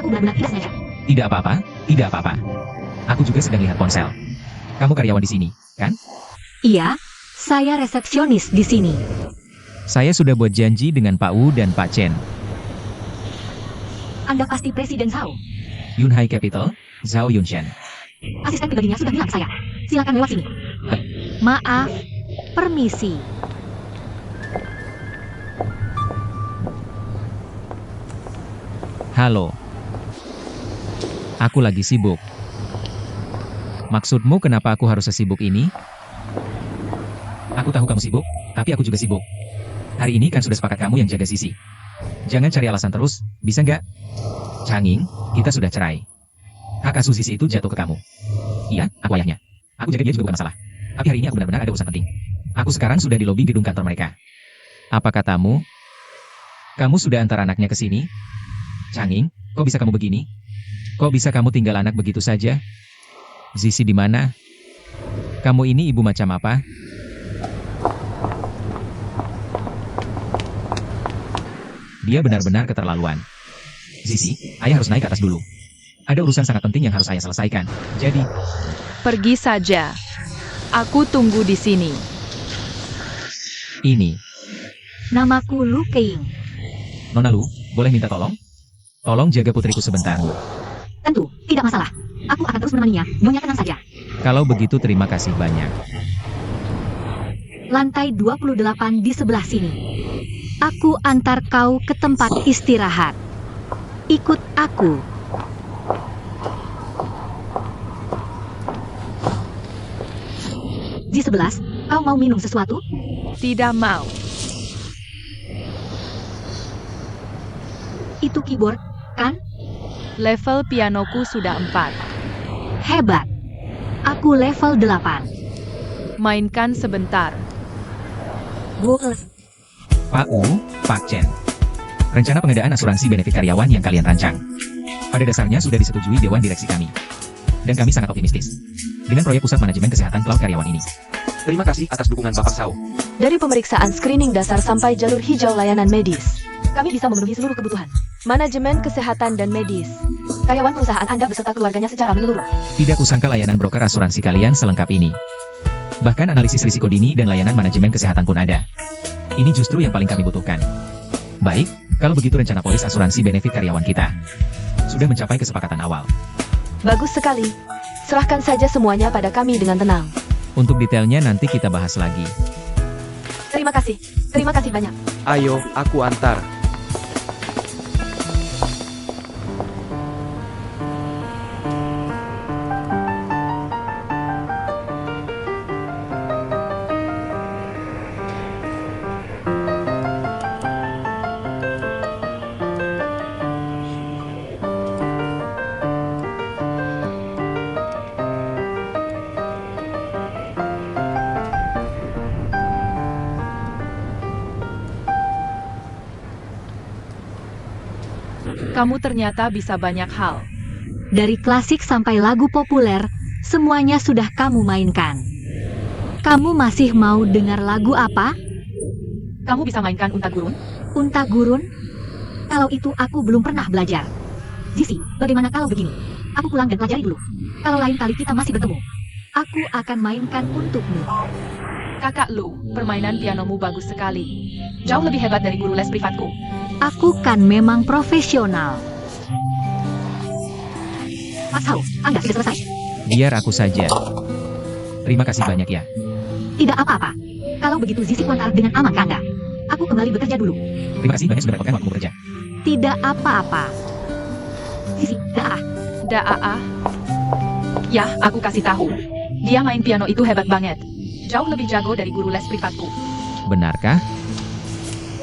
Aku benar-benar tidak sengaja. Tidak apa-apa, tidak apa-apa. Aku juga sedang lihat ponsel. Kamu karyawan di sini, kan? Iya, saya resepsionis di sini. Saya sudah buat janji dengan Pak Wu dan Pak Chen. Anda pasti Presiden Zhao. Yunhai Capital, Zhao Yunshen. Asisten pribadinya sudah bilang ke saya. Silakan lewat sini. Maaf, permisi. Halo. Aku lagi sibuk. Maksudmu kenapa aku harus sesibuk ini? Aku tahu kamu sibuk, tapi aku juga sibuk. Hari ini kan sudah sepakat kamu yang jaga Sisi. Jangan cari alasan terus, bisa nggak? Changing, kita sudah cerai. Hak asuh Sisi itu jatuh ke kamu. Iya, aku ayahnya. Aku jaga dia juga bukan masalah. Tapi hari ini aku benar-benar ada urusan penting. Aku sekarang sudah di lobi gedung kantor mereka. Apa katamu? Kamu sudah antar anaknya ke sini? Changing, kok bisa kamu begini? Kok bisa kamu tinggal anak begitu saja? Sisi di mana? Kamu ini ibu macam apa? Dia benar-benar keterlaluan. Sisi, ayah harus naik ke atas dulu. Ada urusan sangat penting yang harus saya selesaikan. Jadi, Pergi saja. Aku tunggu di sini. ini. Namaku Lu Keing. Nona Lu, boleh minta tolong? Tolong jaga putriku sebentar. Tentu, tidak masalah. Aku akan terus menemaninya, Nyonya tenang saja. Kalau begitu terima kasih banyak. Lantai 28 di sebelah sini. Aku antar kau ke tempat istirahat. Ikut aku. Di 11, kau mau minum sesuatu? Tidak mau. Itu keyboard, kan? Level pianoku sudah 4. Hebat. Aku level 8. Mainkan sebentar. Goals. Pak Wu, Pak Chen. Rencana pengadaan asuransi benefit karyawan yang kalian rancang. Pada dasarnya sudah disetujui Dewan Direksi kami. Dan kami sangat optimistis dengan proyek pusat manajemen kesehatan cloud karyawan ini. Terima kasih atas dukungan Bapak Zhao. Dari pemeriksaan screening dasar sampai jalur hijau layanan medis, kami bisa memenuhi seluruh kebutuhan. Manajemen kesehatan dan medis. Karyawan perusahaan Anda beserta keluarganya secara menyeluruh. Tidak kusangka layanan broker asuransi kalian selengkap ini. Bahkan analisis risiko dini dan layanan manajemen kesehatan pun ada. Ini justru yang paling kami butuhkan. Baik, kalau begitu rencana polis asuransi benefit karyawan kita sudah mencapai kesepakatan awal. Bagus sekali. Serahkan saja semuanya pada kami dengan tenang. Untuk detailnya nanti kita bahas lagi. Terima kasih. Terima kasih banyak. Ayo, aku antar. Kamu ternyata bisa banyak hal. Dari klasik sampai lagu populer, semuanya sudah kamu mainkan. Kamu masih mau dengar lagu apa? Kamu bisa mainkan unta gurun? Unta gurun? Kalau itu aku belum pernah belajar. Sisi, bagaimana kalau begini? Aku pulang dan pelajari dulu. Kalau lain kali kita masih bertemu, aku akan mainkan untukmu. Kakak Lu, permainan pianomu bagus sekali. Jauh lebih hebat dari guru les privatku. Aku kan memang profesional. Pak Zhao, Anda sudah selesai? Biar aku saja. Terima kasih banyak ya. Tidak apa-apa. Kalau begitu Sisi antar dengan aman ke Anda. Aku kembali bekerja dulu. Terima kasih banyak sudah merepotkan waktu bekerja. Tidak apa-apa. Sisi, dah. Daa. Ya, aku kasih tahu. Dia main piano itu hebat banget. Jauh lebih jago dari guru les privatku. Benarkah?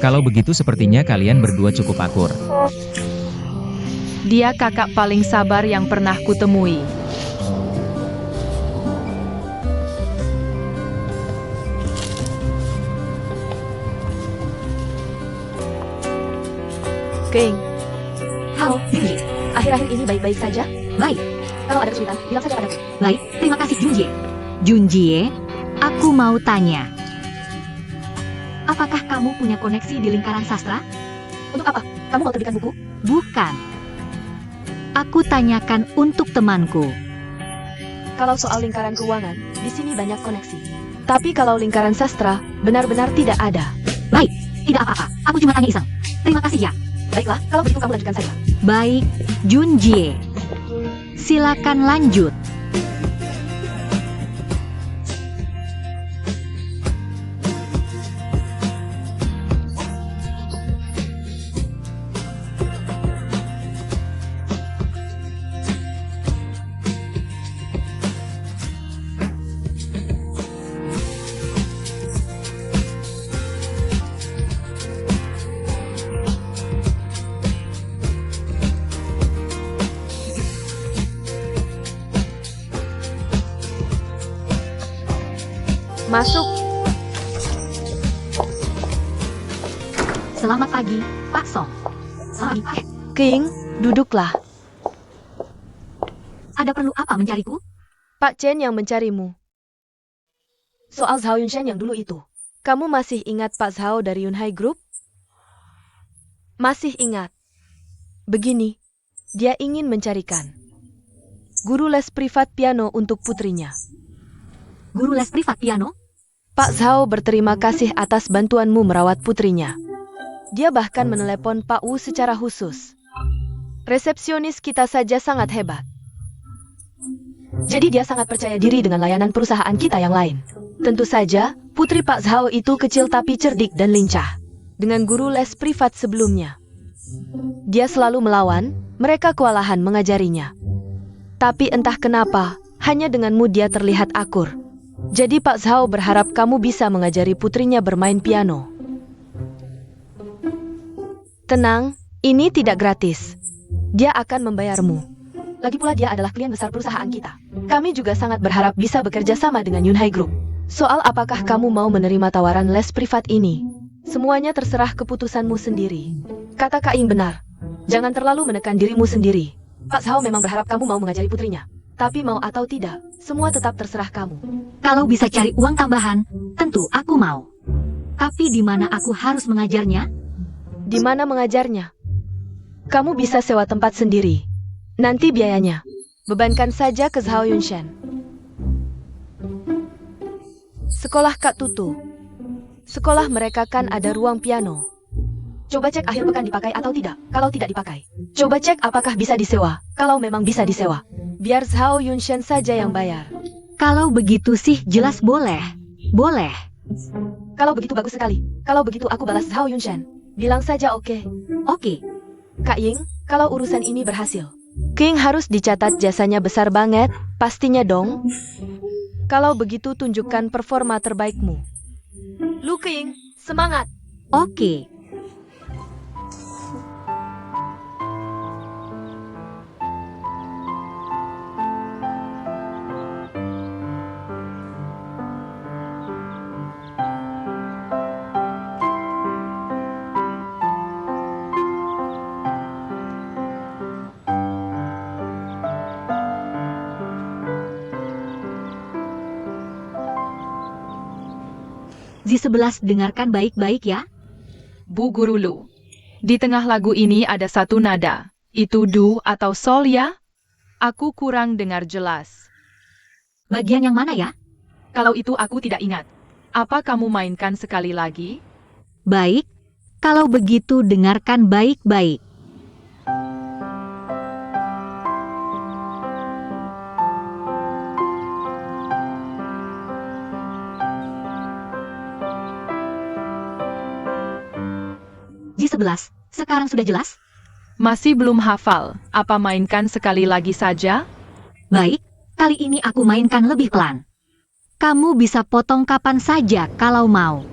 Kalau begitu sepertinya kalian berdua cukup akur. Dia kakak paling sabar yang pernah kutemui. Keing, Halo, Junjie. akhir-akhir ini baik-baik saja? Baik. Kalau ada kesulitan, bilang saja padaku. Baik, terima kasih Junjie. Junjie, aku mau tanya. Apakah kamu punya koneksi di lingkaran sastra? Untuk apa? Kamu mau terbitkan buku? Bukan. Aku tanyakan untuk temanku. Kalau soal lingkaran keuangan, di sini banyak koneksi. Tapi kalau lingkaran sastra, benar-benar tidak ada. Baik, tidak apa-apa. Aku cuma tanya iseng. Terima kasih ya. Baiklah, kalau begitu kamu lanjutkan saja. Baik, Junjie. Silakan lanjut. Masuk. Selamat pagi, Pak Song. Selamat pagi, Pak. King, duduklah. Ada perlu apa mencariku? Pak Chen yang mencarimu. Soal Zhao Yunshan yang dulu itu. Kamu masih ingat Pak Zhao dari Yunhai Group? Masih ingat. Begini, dia ingin mencarikan guru les privat piano untuk putrinya. Guru les privat piano? Pak Zhao berterima kasih atas bantuanmu merawat putrinya. Dia bahkan menelepon Pak Wu secara khusus. Resepsionis kita saja sangat hebat. Jadi dia sangat percaya diri dengan layanan perusahaan kita yang lain. Tentu saja, putri Pak Zhao itu kecil tapi cerdik dan lincah. Dengan guru les privat sebelumnya. Dia selalu melawan, mereka kewalahan mengajarinya. Tapi entah kenapa, hanya denganmu dia terlihat akur. Jadi Pak Zhao berharap kamu bisa mengajari putrinya bermain piano. Tenang, ini tidak gratis. Dia akan membayarmu. Lagi pula dia adalah klien besar perusahaan kita. Kami juga sangat berharap bisa bekerja sama dengan Yunhai Group. Soal apakah kamu mau menerima tawaran les privat ini, semuanya terserah keputusanmu sendiri. Kata Kak Ying benar. Jangan terlalu menekan dirimu sendiri. Pak Zhao memang berharap kamu mau mengajari putrinya. Tapi mau atau tidak, semua tetap terserah kamu. Kalau bisa cari uang tambahan, tentu aku mau. Tapi di mana aku harus mengajarnya? Di mana mengajarnya? Kamu bisa sewa tempat sendiri. Nanti biayanya, bebankan saja ke Zhao Yunshan. Sekolah Kak Tutu. Sekolah mereka kan ada ruang piano. Coba cek akhir pekan dipakai atau tidak. Kalau tidak dipakai, coba cek apakah bisa disewa. Kalau memang bisa disewa, biar Zhao Yunshan saja yang bayar. Kalau begitu sih jelas boleh. Boleh. Kalau begitu bagus sekali. Kalau begitu aku balas Zhao Yunshan. Bilang saja oke. Oke. Kak Ying, kalau urusan ini berhasil, King harus dicatat jasanya besar banget, pastinya dong. Kalau begitu tunjukkan performa terbaikmu. Lu King, semangat. Oke. Zi11 dengarkan baik-baik ya. Bu Guru Lu, di tengah lagu ini ada satu nada. Itu do atau sol ya? Aku kurang dengar jelas. Bagian yang mana ya? Kalau itu aku tidak ingat. Apa kamu mainkan sekali lagi? Baik. Kalau begitu dengarkan baik-baik. Zi11, sekarang sudah jelas? Masih belum hafal. Apa mainkan sekali lagi saja? Baik, kali ini aku mainkan lebih pelan. Kamu bisa potong kapan saja kalau mau.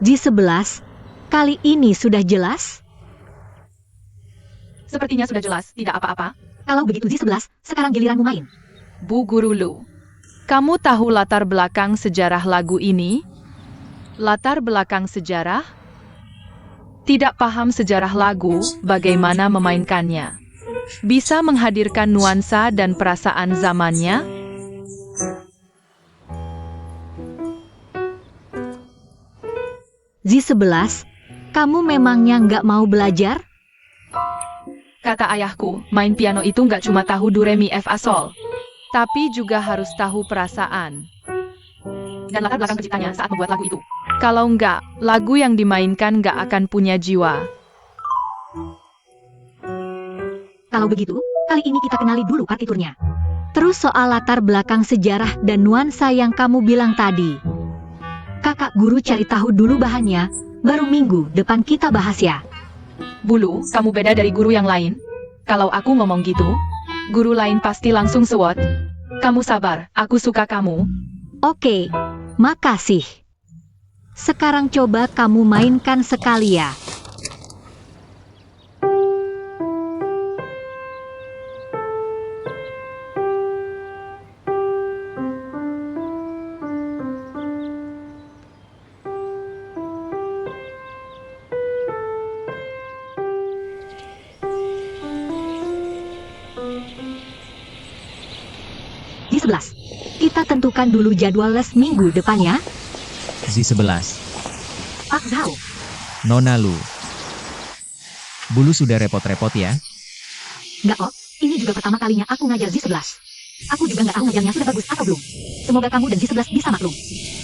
Zi11, kali ini sudah jelas? Sepertinya sudah jelas, tidak apa-apa. Kalau begitu Zi11, sekarang giliranmu main. Bu Guru Lu, kamu tahu latar belakang sejarah lagu ini? Latar belakang sejarah? Tidak paham sejarah lagu, bagaimana memainkannya. Bisa menghadirkan nuansa dan perasaan zamannya? Z11, kamu memangnya nggak mau belajar? Kata ayahku, main piano itu nggak cuma tahu do re mi fa sol, tapi juga harus tahu perasaan dan latar belakang penciptanya saat membuat lagu itu. Kalau nggak, lagu yang dimainkan nggak akan punya jiwa. Kalau begitu, kali ini kita kenali dulu partiturnya. Terus soal latar belakang sejarah dan nuansa yang kamu bilang tadi. Kakak guru cari tahu dulu bahannya, baru minggu depan kita bahas ya. Bulu, kamu beda dari guru yang lain. Kalau aku ngomong gitu, guru lain pasti langsung sewot. Kamu sabar, aku suka kamu. Oke, makasih. Sekarang coba kamu mainkan sekali ya. Z11, kita tentukan dulu jadwal les minggu depannya. Z11, Pak Zhao, Nona Lu. Bulu sudah repot-repot ya. nggak kok, ini juga pertama kalinya aku ngajar Z11. Aku juga nggak tahu ngajarnya sudah bagus atau belum. Semoga kamu dan Z11 bisa maklum.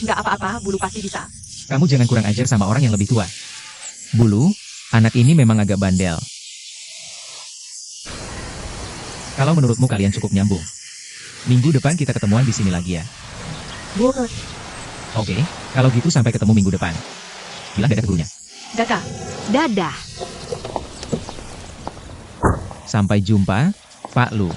Nggak apa-apa, Bulu pasti bisa. Kamu jangan kurang ajar sama orang yang lebih tua. Bulu, anak ini memang agak bandel. Kalau menurutmu kalian cukup nyambung, minggu depan kita ketemuan di sini lagi ya. Boleh. Oke, kalau gitu sampai ketemu minggu depan. Bilang dadah ke gurunya. Dadah. Dadah. Sampai jumpa, Pak Lu.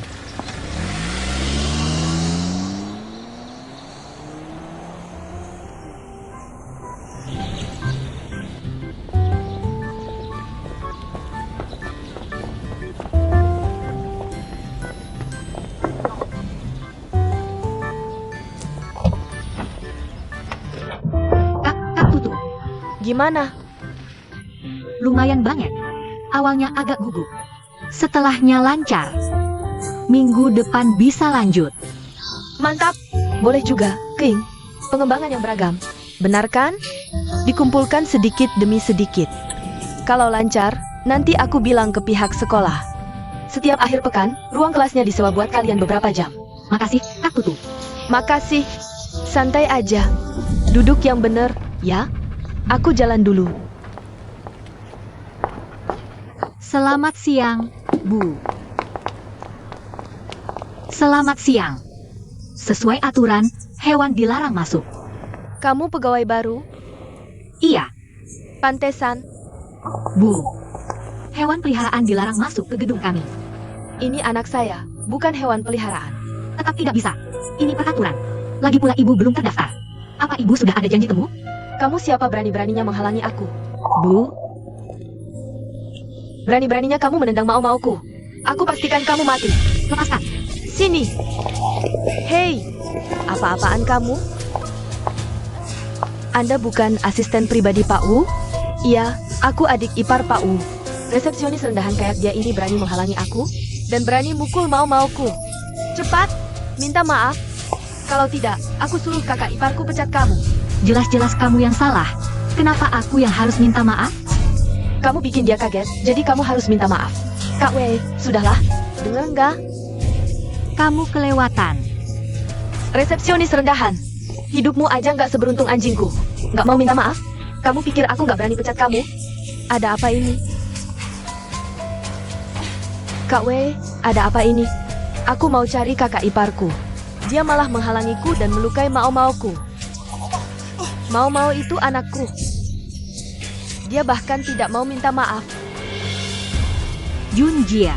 Kak Tutu, Gimana? lumayan banget. Awalnya agak gugup. Setelahnya lancar. Minggu depan bisa lanjut. Mantap. Boleh juga, King. Pengembangan yang beragam. Benar kan? Dikumpulkan sedikit demi sedikit. Kalau lancar, nanti aku bilang ke pihak sekolah. Setiap akhir pekan, ruang kelasnya disewa buat kalian beberapa jam. Makasih, Kak Tutu. Makasih. Santai aja. Duduk yang bener, ya. Aku jalan dulu. Selamat siang, Bu. Selamat siang. Sesuai aturan, hewan dilarang masuk. Kamu pegawai baru? Iya, Pantesan. Bu. Hewan peliharaan dilarang masuk ke gedung kami. Ini anak saya, bukan hewan peliharaan. Tetap tidak bisa. Ini peraturan. Lagi pula ibu belum terdaftar. Apa ibu sudah ada janji temu? Kamu siapa berani-beraninya menghalangi aku? Bu, Berani-beraninya kamu menendang mau-mauku. Aku pastikan kamu mati. lepaskan. Sini. Hei, apa-apaan kamu? Anda bukan asisten pribadi Pak Wu? Iya, aku adik ipar Pak Wu. Resepsionis rendahan kayak dia ini berani menghalangi aku dan berani mukul mau-mauku. Cepat, minta maaf. Kalau tidak, aku suruh kakak iparku pecat kamu. Jelas-jelas kamu yang salah. Kenapa aku yang harus minta maaf? Kamu bikin dia kaget, jadi kamu harus minta maaf. Kak Wei, sudahlah. Dengar nggak? Kamu kelewatan. Resepsionis rendahan. Hidupmu aja nggak seberuntung anjingku. Nggak mau minta maaf? Kamu pikir aku nggak berani pecat kamu? Ada apa ini? Kak Wei, ada apa ini? Aku mau cari kakak iparku. Dia malah menghalangiku dan melukai mau-mauku. Mau-mau itu anakku. Dia bahkan tidak mau minta maaf. Junjia.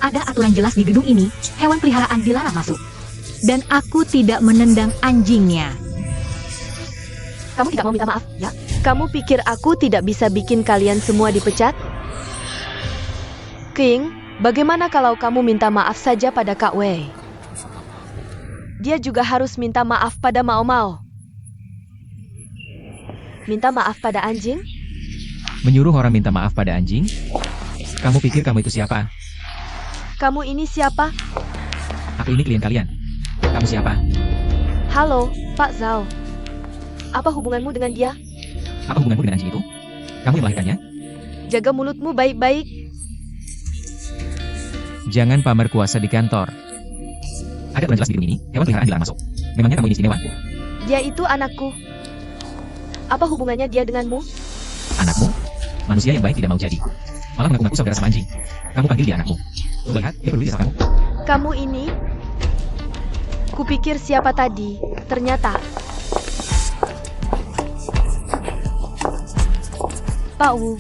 Ada aturan jelas di gedung ini, hewan peliharaan dilarang masuk. Dan aku tidak menendang anjingnya. Kamu tidak mau minta maaf, ya? Kamu pikir aku tidak bisa bikin kalian semua dipecat? King, bagaimana kalau kamu minta maaf saja pada Kak Wei? Dia juga harus minta maaf pada Mao Mao. minta maaf pada anjing? Menyuruh orang minta maaf pada anjing? Kamu pikir kamu itu siapa? Kamu ini siapa? Aku ini klien kalian. Kamu siapa? Halo, Pak Zhao. Apa hubunganmu dengan dia? Apa hubunganmu dengan anjing itu? Kamu yang melahirkannya? Jaga mulutmu baik-baik. Jangan pamer kuasa di kantor. Ada aturan jelas di gedung ini, hewan peliharaan dilarang masuk. Memangnya kamu ini istimewa? Dia itu anakku. Apa hubungannya dia denganmu? Anakmu? Manusia yang baik tidak mau jadi. Malah mengaku-ngaku saudara sama anjing. Kamu panggil dia anakmu. Tuh lihat, dia peduli sama kamu. Kamu ini? Kupikir siapa tadi, ternyata. Pak Wu.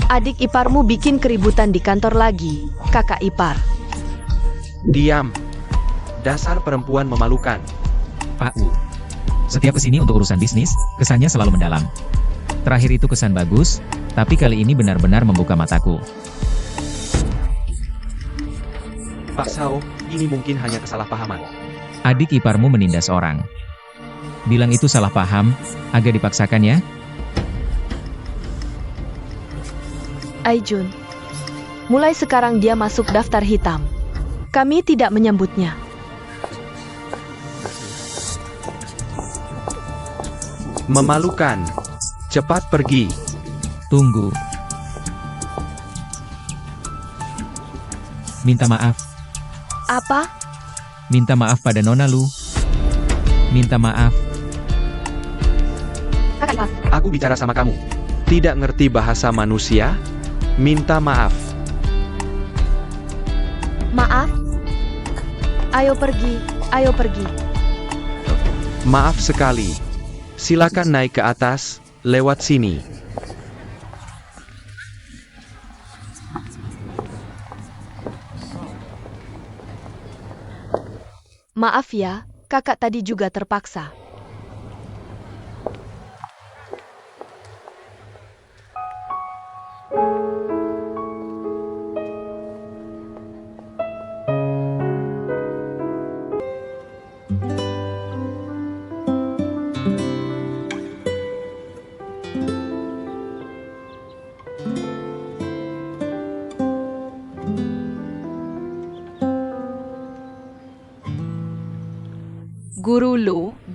Adik iparmu bikin keributan di kantor lagi, kakak ipar. Diam. Dasar perempuan memalukan. Pak Wu. Setiap kesini untuk urusan bisnis, kesannya selalu mendalam. Terakhir itu kesan bagus, tapi kali ini benar-benar membuka mataku. Pak Sao, ini mungkin hanya kesalahpahaman. Adik iparmu menindas orang. Bilang itu salah paham, agak dipaksakan ya? Aijun. Mulai sekarang dia masuk daftar hitam. Kami tidak menyambutnya. Memalukan. Cepat pergi. Tunggu. Minta maaf. Apa? Minta maaf pada Nona Lu. Minta maaf. Kakak ipar. Aku bicara sama kamu. Tidak ngerti bahasa manusia? Minta maaf. Maaf. Ayo pergi, ayo pergi. Maaf sekali. Silakan naik ke atas, lewat sini. Maaf ya, kakak tadi juga terpaksa.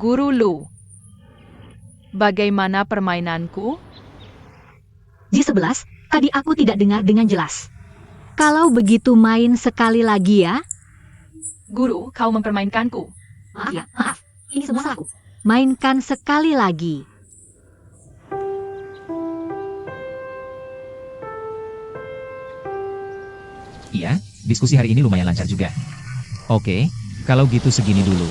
Guru Lu. Bagaimana permainanku? J11, tadi aku tidak dengar dengan jelas. Kalau begitu main sekali lagi ya. Guru, kau mempermainkanku. Maaf ya, maaf. Ini semua salahku. Mainkan sekali lagi. Iya, diskusi hari ini lumayan lancar juga. Oke, kalau gitu segini dulu.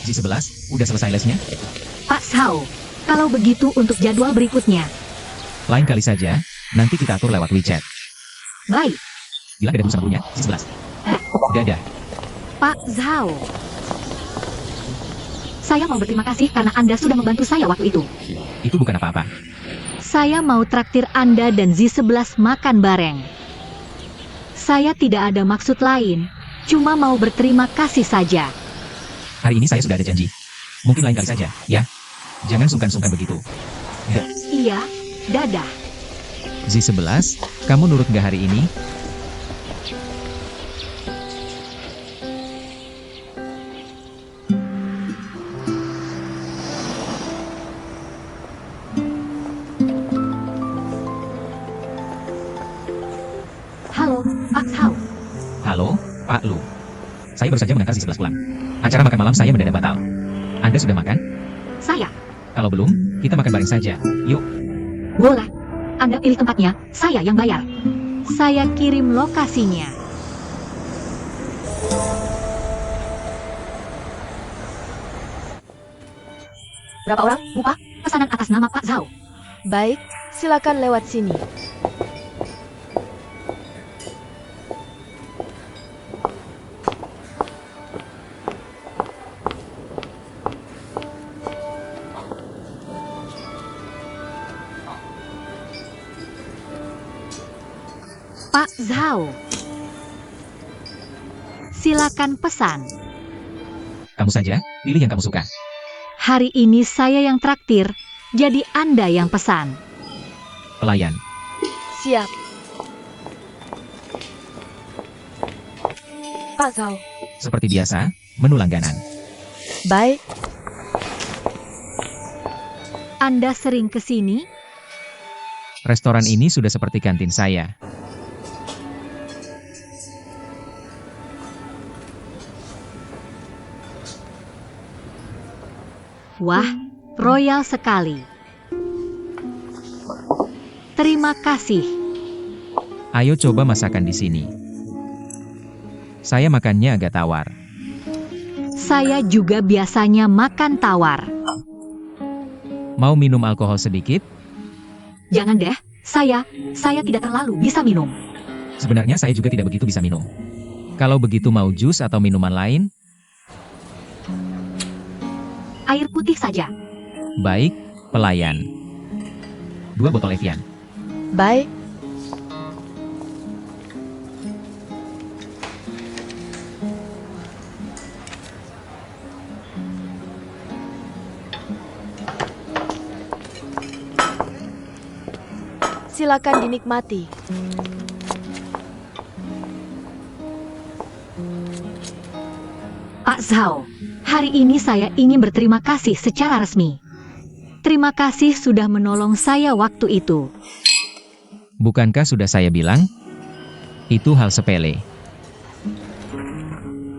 J11, udah selesai lesnya? Pak Sao, kalau begitu untuk jadwal berikutnya. Lain kali saja, nanti kita atur lewat WeChat. Baik, Bilang ada dulu sama punya, J11. Dadah. Pak Zhao. Saya mau berterima kasih karena Anda sudah membantu saya waktu itu. Itu bukan apa-apa. Saya mau traktir Anda dan J11 makan bareng. Saya tidak ada maksud lain, cuma mau berterima kasih saja. Hari ini saya sudah ada janji. Mungkin lain kali saja, ya. Jangan sungkan-sungkan begitu. Iya, dadah. J11, kamu nurut nggak hari ini? Halo, Pak Sao. Halo, Pak Lu. Saya baru saja mengantar J11 pulang. Acara makan malam saya mendadak batal. Anda sudah makan? Saya. Kalau belum, kita makan bareng saja. Yuk. Boleh. Anda pilih tempatnya, saya yang bayar. Saya kirim lokasinya. Berapa orang, Bupa? Pesanan atas nama Pak Zhao. Baik, silakan lewat sini. Pak Zhao. Silakan pesan. Kamu saja, pilih yang kamu suka. Hari ini saya yang traktir, jadi Anda yang pesan. Pelayan. Siap. Pak Zhao. Seperti biasa, menu langganan. Baik. Anda sering ke sini? Restoran ini sudah seperti kantin saya. Wah, royal sekali. Terima kasih. Ayo coba masakan di sini. Saya makannya agak tawar. Saya juga biasanya makan tawar. Mau minum alkohol sedikit? Jangan deh, saya tidak terlalu bisa minum. Sebenarnya saya juga tidak begitu bisa minum. Kalau begitu mau jus atau minuman lain? Air putih saja. Baik, pelayan. 2 botol Evian. Baik. Silakan dinikmati. Pak Zhao, hari ini saya ingin berterima kasih secara resmi. Terima kasih sudah menolong saya waktu itu. Bukankah sudah saya bilang? Itu hal sepele.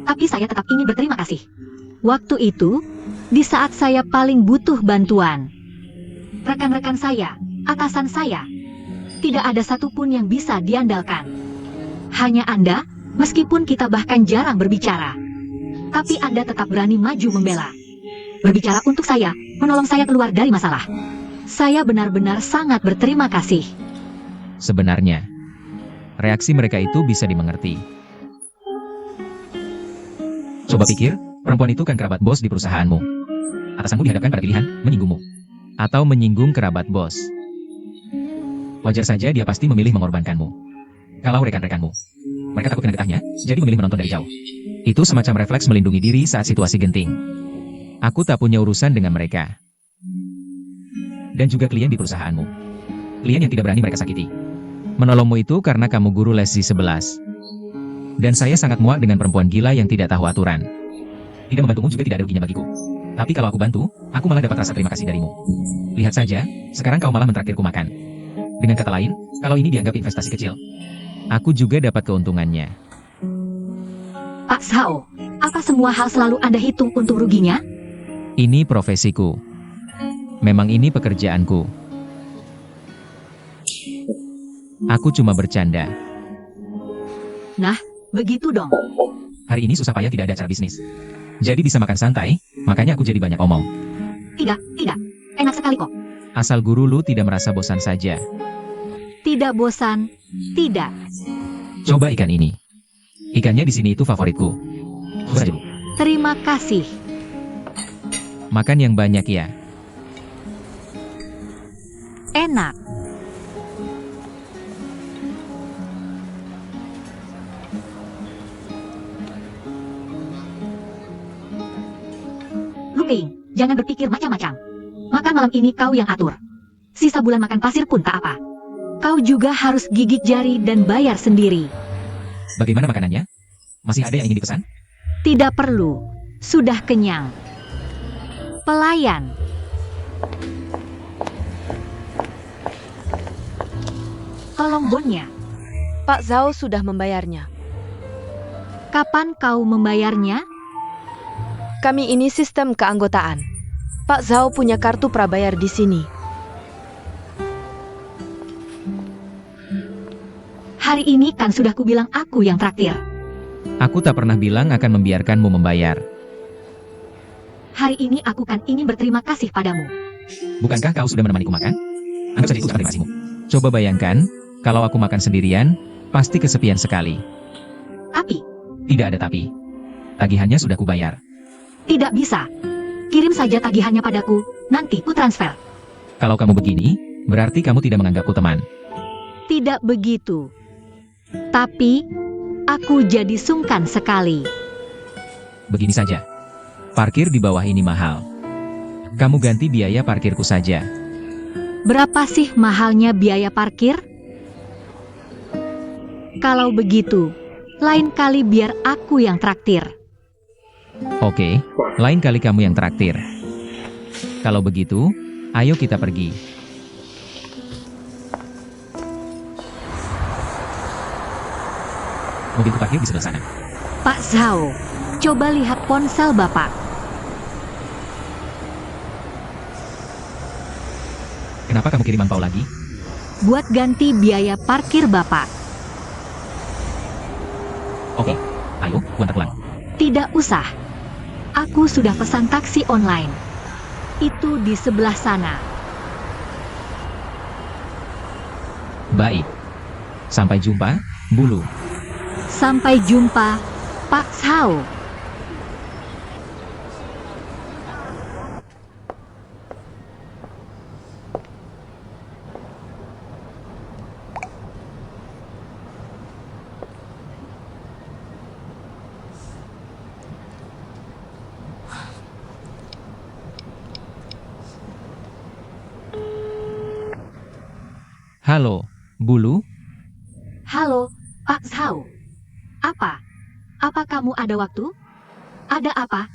Tapi saya tetap ingin berterima kasih. Waktu itu, di saat saya paling butuh bantuan. Rekan-rekan saya, atasan saya, tidak ada satupun yang bisa diandalkan. Hanya Anda, meskipun kita bahkan jarang berbicara. Tapi Anda tetap berani maju membela. Berbicara untuk saya, menolong saya keluar dari masalah. Saya benar-benar sangat berterima kasih. Sebenarnya, reaksi mereka itu bisa dimengerti. Coba pikir, perempuan itu kan kerabat bos di perusahaanmu. Atasanmu dihadapkan pada pilihan, menyinggungmu. Atau menyinggung kerabat bos. Wajar saja dia pasti memilih mengorbankanmu. Kalau rekan-rekanmu, mereka takut kena getahnya, jadi memilih menonton dari jauh. Itu semacam refleks melindungi diri saat situasi genting. Aku tak punya urusan dengan mereka. Dan juga klien di perusahaanmu. Klien yang tidak berani mereka sakiti. Menolongmu itu karena kamu guru les di 11. Dan saya sangat muak dengan perempuan gila yang tidak tahu aturan. Tidak membantumu juga tidak ada ruginya bagiku. Tapi kalau aku bantu, aku malah dapat rasa terima kasih darimu. Lihat saja, sekarang kau malah mentraktirku makan. Dengan kata lain, kalau ini dianggap investasi kecil, aku juga dapat keuntungannya. Pak Zhao, apa semua hal selalu Anda hitung untung ruginya? Ini profesiku. Memang ini pekerjaanku. Aku cuma bercanda. Nah, begitu dong. Hari ini susah payah tidak ada acara bisnis. Jadi bisa makan santai, makanya aku jadi banyak omong. Tidak. Enak sekali kok. Asal guru lu tidak merasa bosan saja. Tidak bosan, tidak. Coba ikan ini. Ikannya di sini itu favoritku. Coba saja, Bu. Terima kasih. Makan yang banyak ya. Enak. Luping, jangan berpikir macam-macam. Makan malam ini kau yang atur. Sisa bulan makan pasir pun tak apa. Kau juga harus gigit jari dan bayar sendiri. Bagaimana makanannya? Masih ada yang ingin dipesan? Tidak perlu. Sudah kenyang. Pelayan. Tolong bonnya. Pak Zhao sudah membayarnya. Kapan kau membayarnya? Kami ini sistem keanggotaan. Pak Zhao punya kartu prabayar di sini. Hari ini kan sudah kubilang aku yang traktir. Aku tak pernah bilang akan membiarkanmu membayar. Hari ini aku kan ingin berterima kasih padamu. Bukankah kau sudah menemaniku makan? Anggap saja itu ucapan terima kasihmu. Coba bayangkan, kalau aku makan sendirian, pasti kesepian sekali. Tapi, Tidak ada tapi. Tagihannya sudah kubayar. tidak bisa. Kirim saja tagihannya padaku, nanti ku transfer. Kalau kamu begini, berarti kamu tidak menganggapku teman. Tidak begitu. Tapi, aku jadi sungkan sekali. Begini saja. Parkir di bawah ini mahal. Kamu ganti biaya parkirku saja. Berapa sih mahalnya biaya parkir? Kalau begitu, lain kali biar aku yang traktir. Oke, lain kali kamu yang traktir. Kalau begitu, ayo kita pergi. Mobilku parkir di sebelah sana. Pak Zhao, coba lihat ponsel Bapak. Kenapa kamu kirim angpau lagi? Buat ganti biaya parkir Bapak. Oke, ayo, antar pulang. Tidak usah. Aku sudah pesan taksi online. Itu di sebelah sana. Baik. Sampai jumpa, Bulu. Sampai jumpa, Pak Zhao. Halo, Bulu. Halo, Pak Zhao. Apa? Apa kamu ada waktu? Ada apa?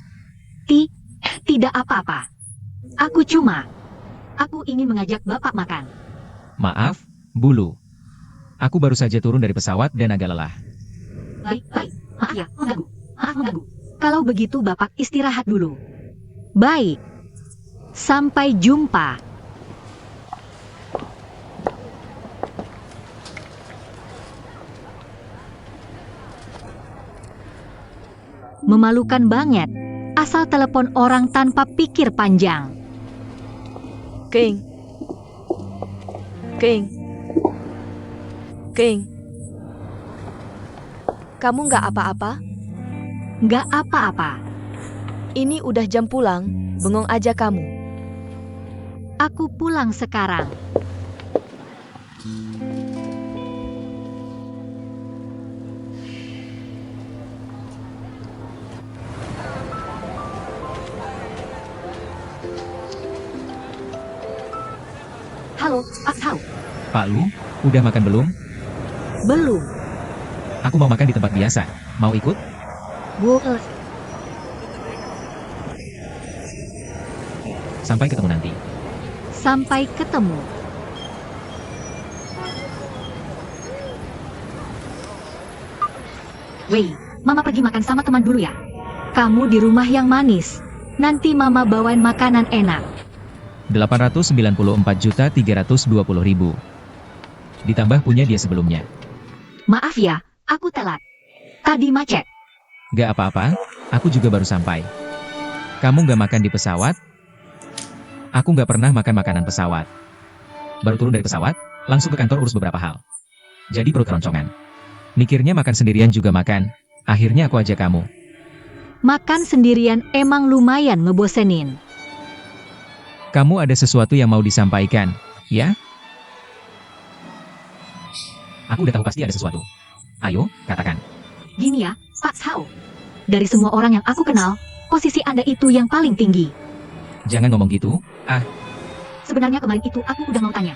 Tidak apa-apa. Aku ingin mengajak Bapak makan. Maaf, Bulu. Aku baru saja turun dari pesawat dan agak lelah. Baik. Maaf ya, mengganggu. Kalau begitu Bapak istirahat dulu. Baik. Sampai jumpa. Memalukan banget. Asal telepon orang tanpa pikir panjang. King. Kamu nggak apa-apa? Nggak apa-apa. Ini udah jam pulang, bengong aja kamu. Aku pulang sekarang. Halo, Pak Zhao. Pak Lu, udah makan belum? Belum. Aku mau makan di tempat biasa. Mau ikut? Boleh. Sampai ketemu nanti. Sampai ketemu. Wei, Mama pergi makan sama teman dulu ya. Kamu di rumah yang manis. Nanti Mama bawain makanan enak. 894.320.000. Ditambah punya dia sebelumnya. Maaf ya, aku telat. Tadi macet. Gak apa-apa, aku juga baru sampai. Kamu gak makan di pesawat? Aku gak pernah makan makanan pesawat. Baru turun dari pesawat, langsung ke kantor urus beberapa hal. Jadi perut keroncongan. Mikirnya makan sendirian juga makan. Akhirnya aku ajak kamu. Makan sendirian emang lumayan ngebosenin. Kamu ada sesuatu yang mau disampaikan, ya? Aku udah tahu pasti ada sesuatu. Ayo, katakan. Gini ya, Pak Zhao. Dari semua orang yang aku kenal, posisi Anda itu yang paling tinggi. Jangan ngomong gitu. Sebenarnya kemarin itu aku udah mau tanya.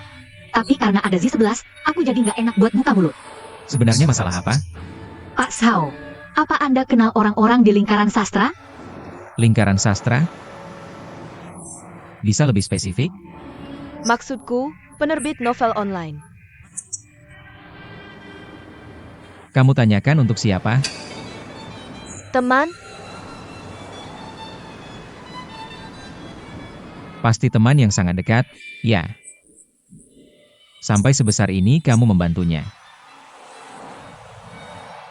Tapi karena ada Z11, aku jadi nggak enak buat buka mulut. Sebenarnya masalah apa? Pak Zhao, apa Anda kenal orang-orang di lingkaran sastra? Lingkaran sastra? Bisa lebih spesifik? Maksudku, penerbit novel online. Kamu tanyakan untuk siapa? Teman, Pasti teman yang sangat dekat, ya. Sampai sebesar ini kamu membantunya.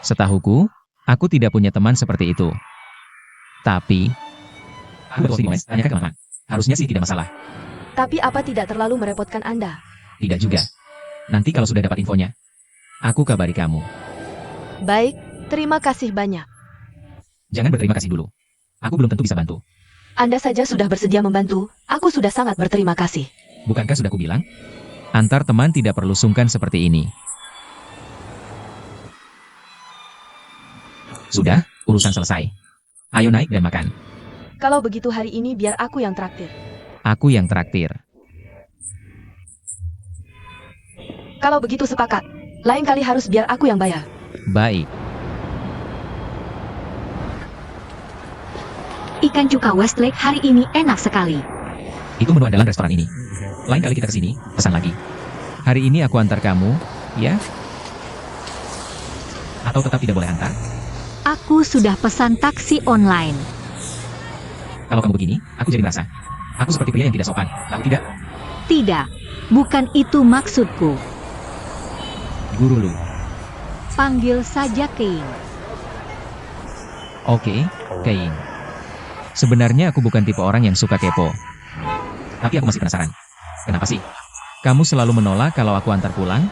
Setahuku, aku tidak punya teman seperti itu. Tapi, aku betul Mas, tanyakan ke Mama. Harusnya sih tidak masalah. tapi apa tidak terlalu merepotkan Anda? Tidak juga. Nanti kalau sudah dapat infonya, aku kabari kamu. Baik, terima kasih banyak. Jangan berterima kasih dulu. Aku belum tentu bisa bantu. Anda saja sudah bersedia membantu, aku sudah sangat berterima kasih. Bukankah sudah kubilang? Antar teman tidak perlu sungkan seperti ini. Sudah, urusan selesai. Ayo naik dan makan. Kalau begitu hari ini biar aku yang traktir. Aku yang traktir. Kalau begitu sepakat. Lain kali harus biar aku yang bayar. Baik. Ikan cuka Westlake hari ini enak sekali. Itu menu andalan restoran ini. Lain kali kita kesini, pesan lagi. Hari ini aku antar kamu, ya? Atau tetap tidak boleh antar? Aku sudah pesan taksi online. Kalau kamu begini, aku jadi merasa aku seperti pria yang tidak sopan. Tahu tidak? Tidak, bukan itu maksudku. Guru Lu. Panggil saja King. Oke, Keing. Sebenarnya aku bukan tipe orang yang suka kepo. Tapi aku masih penasaran. Kenapa sih? Kamu selalu menolak kalau aku antar pulang?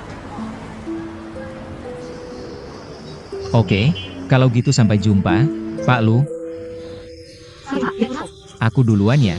Oke, kalau gitu sampai jumpa, Pak Lu. Aku duluan ya.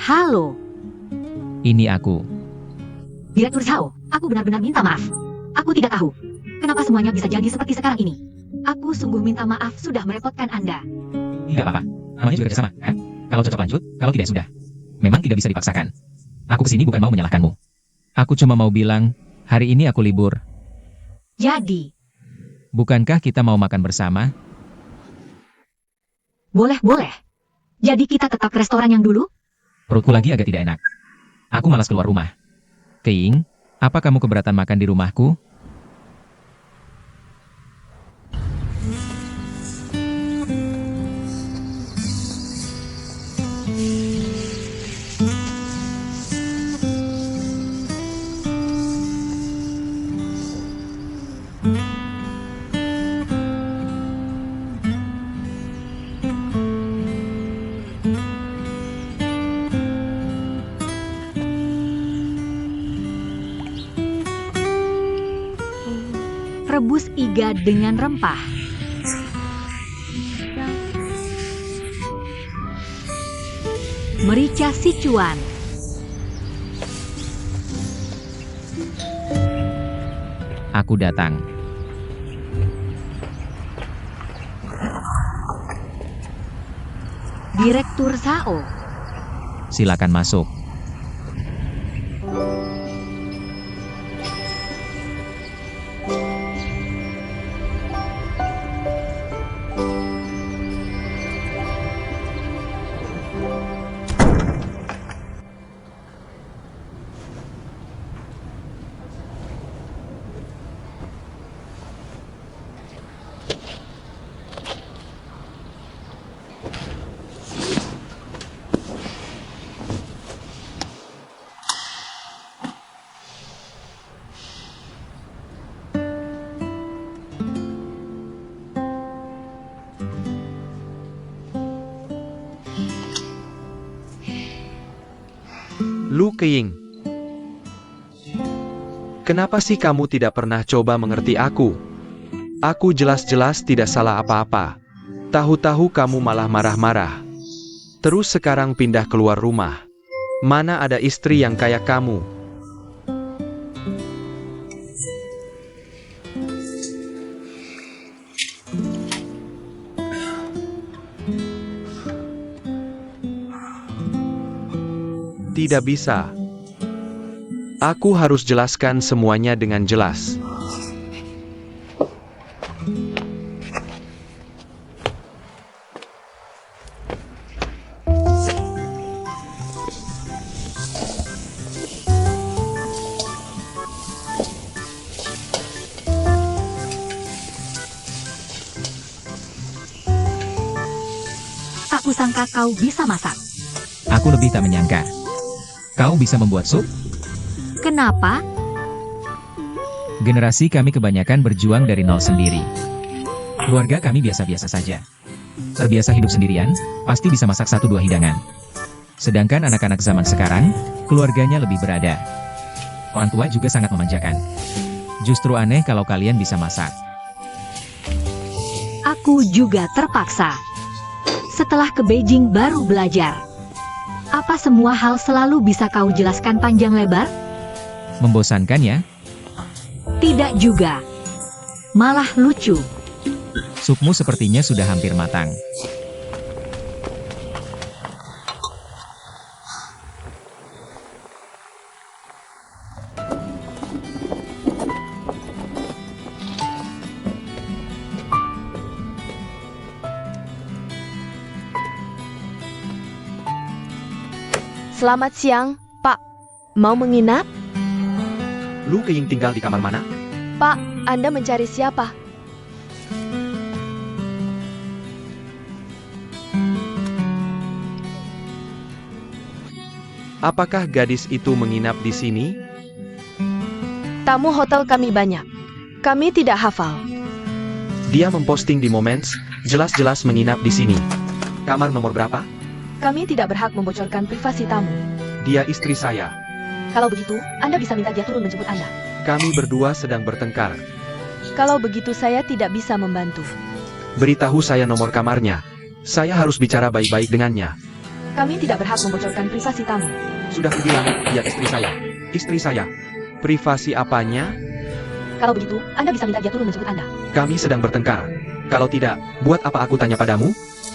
Halo, Ini aku. Direktur Zhao. Aku benar-benar minta maaf. Aku tidak tahu kenapa semuanya bisa jadi seperti sekarang ini. Aku sungguh minta maaf sudah merepotkan Anda. Tidak apa-apa. Namanya juga kerjasama, kan? Kalau cocok lanjut, kalau tidak sudah. Memang tidak bisa dipaksakan. Aku kesini bukan mau menyalahkanmu. Aku cuma mau bilang, hari ini aku libur. Jadi, Bukankah kita mau makan bersama? boleh. Jadi kita tetap ke restoran yang dulu? Perutku lagi agak tidak enak. Aku malas keluar rumah. Keing, apa kamu keberatan makan di rumahku? Rebus iga dengan rempah. Merica Sichuan. Aku datang. Direktur Zhao. Silakan masuk. Lu Keying. Kenapa sih kamu tidak pernah coba mengerti aku? Aku jelas-jelas tidak salah apa-apa. Tahu-tahu kamu malah marah-marah. Terus sekarang pindah keluar rumah. Mana ada istri yang kayak kamu? Tidak bisa. Aku harus jelaskan semuanya dengan jelas. Tak kusangka kau bisa masak. Aku lebih tak menyangka. Kau bisa membuat sup? Kenapa? Generasi kami kebanyakan berjuang dari nol sendiri. Keluarga kami biasa-biasa saja. Terbiasa hidup sendirian, pasti bisa masak 1-2 hidangan. Sedangkan anak-anak zaman sekarang, keluarganya lebih berada. Orang tua juga sangat memanjakan. Justru aneh kalau kalian bisa masak. Aku juga terpaksa. Setelah ke Beijing baru belajar. Apa semua hal selalu bisa kau jelaskan panjang lebar? Membosankan ya? Tidak juga. Malah lucu. Supmu sepertinya sudah hampir matang. Selamat siang, Pak. Mau menginap? Lu Keying tinggal di kamar mana? Pak, Anda mencari siapa? Apakah gadis itu menginap di sini? Tamu hotel kami banyak. Kami tidak hafal. Dia memposting di Moments, jelas-jelas menginap di sini. Kamar nomor berapa? Kami tidak berhak membocorkan privasi tamu. Dia istri saya. Kalau begitu, Anda bisa minta dia turun menjemput Anda. Kami berdua sedang bertengkar. Kalau begitu saya tidak bisa membantu. Beritahu saya nomor kamarnya. Saya harus bicara baik-baik dengannya. Kami tidak berhak membocorkan privasi tamu. Sudah kubilang, dia istri saya. Istri saya. Privasi apanya? Kalau begitu, Anda bisa minta dia turun menjemput Anda. Kami sedang bertengkar. Kalau tidak, buat apa aku tanya padamu?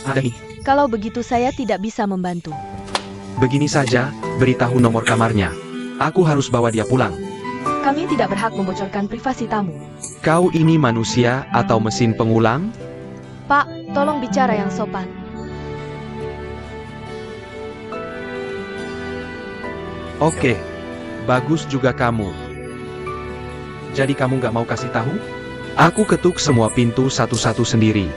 Ada nih. Kalau begitu saya tidak bisa membantu. Begini saja, beritahu nomor kamarnya. Aku harus bawa dia pulang. Kami tidak berhak membocorkan privasi tamu. Kau ini manusia atau mesin pengulang? Pak, tolong bicara yang sopan. Oke, bagus juga kamu. Jadi kamu gak mau kasih tahu? Aku ketuk semua pintu satu-satu sendiri.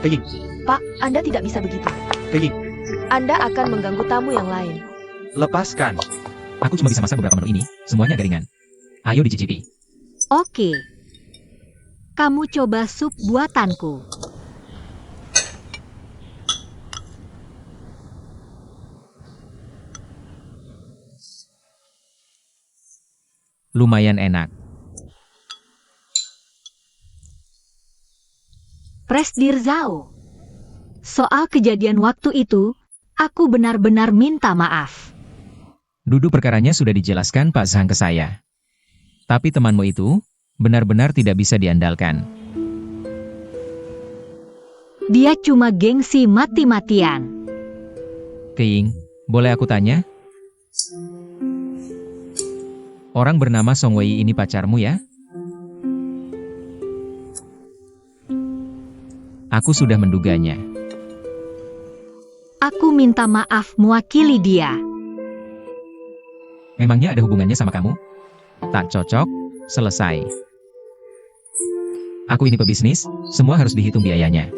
Keying, Pak, Anda tidak bisa begitu. Keying, Anda akan mengganggu tamu yang lain. lepaskan. Aku cuma bisa masak beberapa menu ini, semuanya agak ringan. Ayo dicicipi. Oke. Kamu coba sup buatanku. Lumayan enak. Presdir Zhao. Soal kejadian waktu itu, aku benar-benar minta maaf. Duduk perkaranya sudah dijelaskan Pak Zhang ke saya. Tapi temanmu itu, benar-benar tidak bisa diandalkan. Dia cuma gengsi mati-matian. Keying, boleh aku tanya? Orang bernama Song Wei ini pacarmu ya? Aku sudah menduganya. Aku minta maaf mewakili dia. Memangnya ada hubungannya sama kamu? Tak cocok, selesai. Aku ini pebisnis, semua harus dihitung biayanya.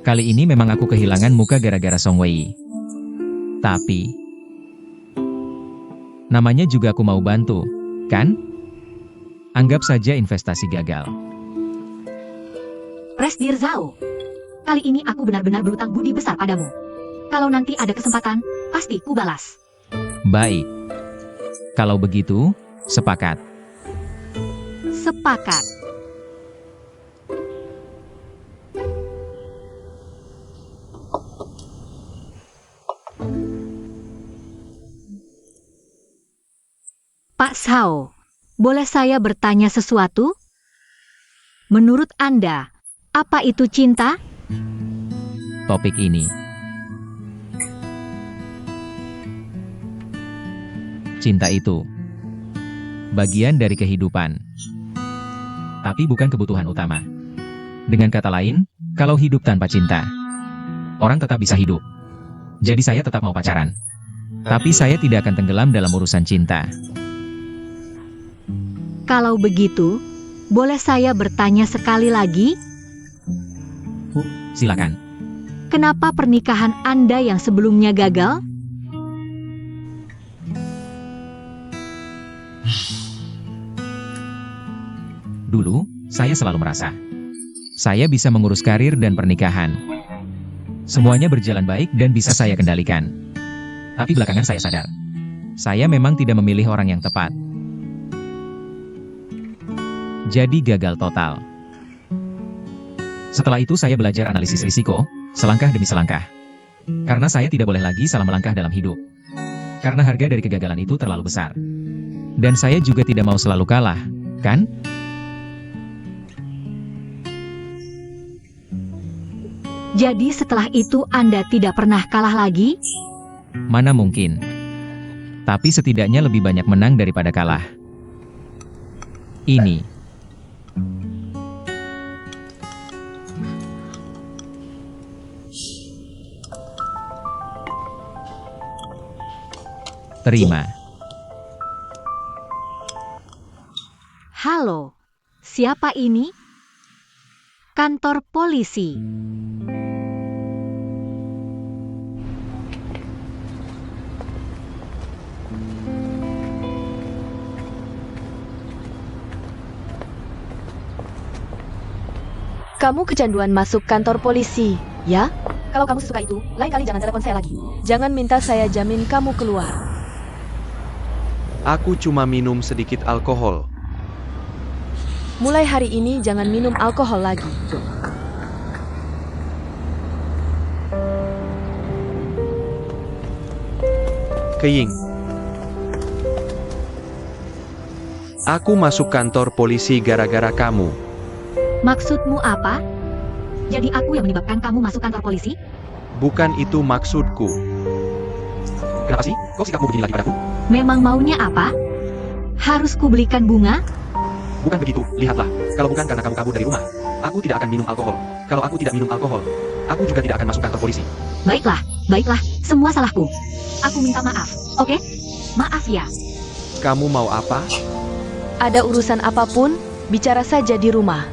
Kali ini memang aku kehilangan muka gara-gara Song Wei. Tapi, namanya juga aku mau bantu, kan? Anggap saja investasi gagal. Presdir Zhao. Kali ini aku benar-benar berutang budi besar padamu. Kalau nanti ada kesempatan, pasti ku balas. Baik. Kalau begitu, sepakat. Sepakat. Pak Sao, boleh saya bertanya sesuatu? Menurut Anda, apa itu cinta? Topik ini. Cinta itu bagian dari kehidupan, tapi bukan kebutuhan utama. Dengan kata lain, kalau hidup tanpa cinta, orang tetap bisa hidup. Jadi saya tetap mau pacaran. Tapi saya tidak akan tenggelam dalam urusan cinta. Kalau begitu, boleh saya bertanya sekali lagi? Silakan. Kenapa pernikahan Anda yang sebelumnya gagal? Dulu, saya selalu merasa saya bisa mengurus karir dan pernikahan. Semuanya berjalan baik dan bisa saya kendalikan. Tapi belakangan saya sadar, saya memang tidak memilih orang yang tepat. Jadi gagal total. Setelah itu saya belajar analisis risiko, selangkah demi selangkah. Karena saya tidak boleh lagi salah melangkah dalam hidup. Karena harga dari kegagalan itu terlalu besar. Dan saya juga tidak mau selalu kalah, kan? Jadi setelah itu Anda tidak pernah kalah lagi? Mana mungkin. Tapi setidaknya lebih banyak menang daripada kalah. Ini. Terima. Halo, siapa ini? Kantor polisi. Kamu kecanduan masuk kantor polisi, ya? Kalau kamu suka itu, lain kali jangan telepon saya lagi. Jangan minta saya jamin kamu keluar. Aku cuma minum sedikit alkohol. Mulai hari ini jangan minum alkohol lagi. Keying. Aku masuk kantor polisi gara-gara kamu. Maksudmu apa? Jadi aku yang menyebabkan kamu masuk kantor polisi? Bukan itu maksudku. Kenapa sih? Kok sikapmu begini lagi padaku? Memang maunya apa? Harus kubelikan bunga? Bukan begitu, lihatlah. Kalau bukan karena kamu kabur dari rumah, aku tidak akan minum alkohol. Kalau aku tidak minum alkohol, aku juga tidak akan masuk kantor polisi. Baiklah, baiklah, semua salahku. Aku minta maaf, oke? Maaf ya. Kamu mau apa? Ada urusan apapun, bicara saja di rumah.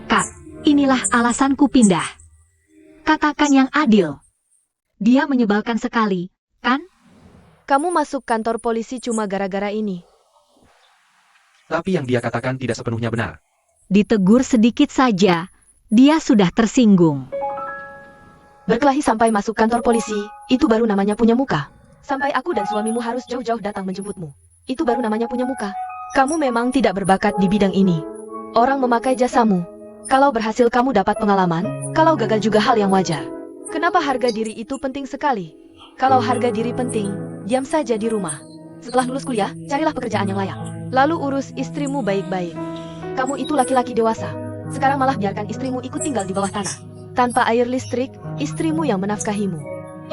Kak, inilah alasanku pindah. Katakan yang adil. Dia menyebalkan sekali, kan? Kamu masuk kantor polisi cuma gara-gara ini. Tapi yang dia katakan tidak sepenuhnya benar. Ditegur sedikit saja, dia sudah tersinggung. Berkelahi sampai masuk kantor polisi, itu baru namanya punya muka. Sampai aku dan suamimu harus jauh-jauh datang menjemputmu. Itu baru namanya punya muka. Kamu memang tidak berbakat di bidang ini. Orang memakai jasamu. Kalau berhasil kamu dapat pengalaman, kalau gagal juga hal yang wajar. Kenapa harga diri itu penting sekali? Kalau harga diri penting, diam saja di rumah. Setelah lulus kuliah, carilah pekerjaan yang layak. Lalu urus istrimu baik-baik. Kamu itu laki-laki dewasa. Sekarang malah biarkan istrimu ikut tinggal di bawah tanah. Tanpa air listrik, istrimu yang menafkahimu.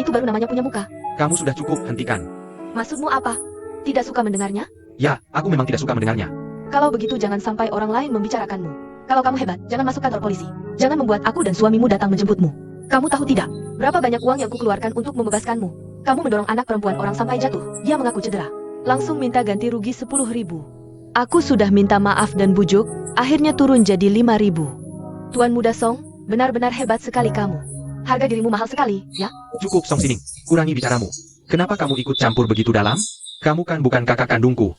Itu baru namanya punya muka. Kamu sudah cukup, hentikan. Maksudmu apa? Tidak suka mendengarnya? Ya, aku memang tidak suka mendengarnya. Kalau begitu jangan sampai orang lain membicarakanmu. Kalau kamu hebat, jangan masuk kantor polisi. Jangan membuat aku dan suamimu datang menjemputmu. Kamu tahu tidak, berapa banyak uang yang kukeluarkan untuk membebaskanmu? Kamu mendorong anak perempuan orang sampai jatuh. Dia mengaku cedera. Langsung minta ganti rugi 10.000. Aku sudah minta maaf dan bujuk, akhirnya turun jadi 5.000. Tuan Muda Song, benar-benar hebat sekali kamu. Harga dirimu mahal sekali, ya? Cukup, Song Sining. Kurangi bicaramu. Kenapa kamu ikut campur begitu dalam? Kamu kan bukan kakak kandungku.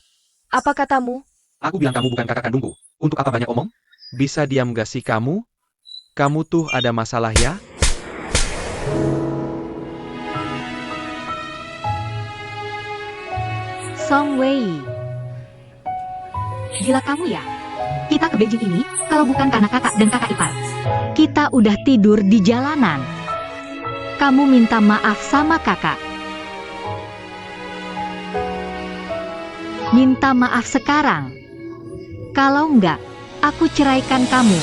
Apa katamu? Aku bilang kamu bukan kakak kandungku. Untuk apa banyak omong? Bisa diam gak sih kamu? Kamu tuh ada masalah ya? Song Wei. Gila kamu ya? Kita ke Beijing ini, kalau bukan karena kakak dan kakak ipar. Kita udah tidur di jalanan. Kamu minta maaf sama kakak. Minta maaf sekarang. Kalau enggak, aku ceraikan kamu.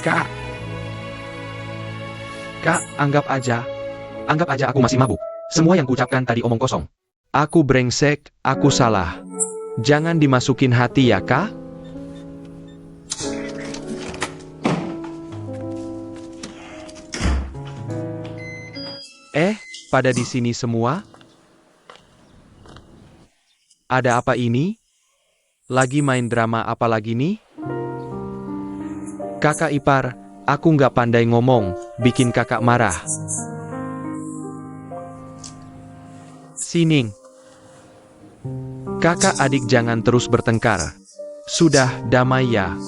Kak. Kak, anggap aja. Anggap aja aku masih mabuk. Semua yang kuucapkan tadi omong kosong. Aku brengsek, aku salah. Jangan dimasukin hati ya, Kak. Pada di sini semua? Ada apa ini? Lagi main drama apa lagi nih? Kakak ipar, aku nggak pandai ngomong, bikin kakak marah. Sining. Kakak adik jangan terus bertengkar. Sudah, damai ya.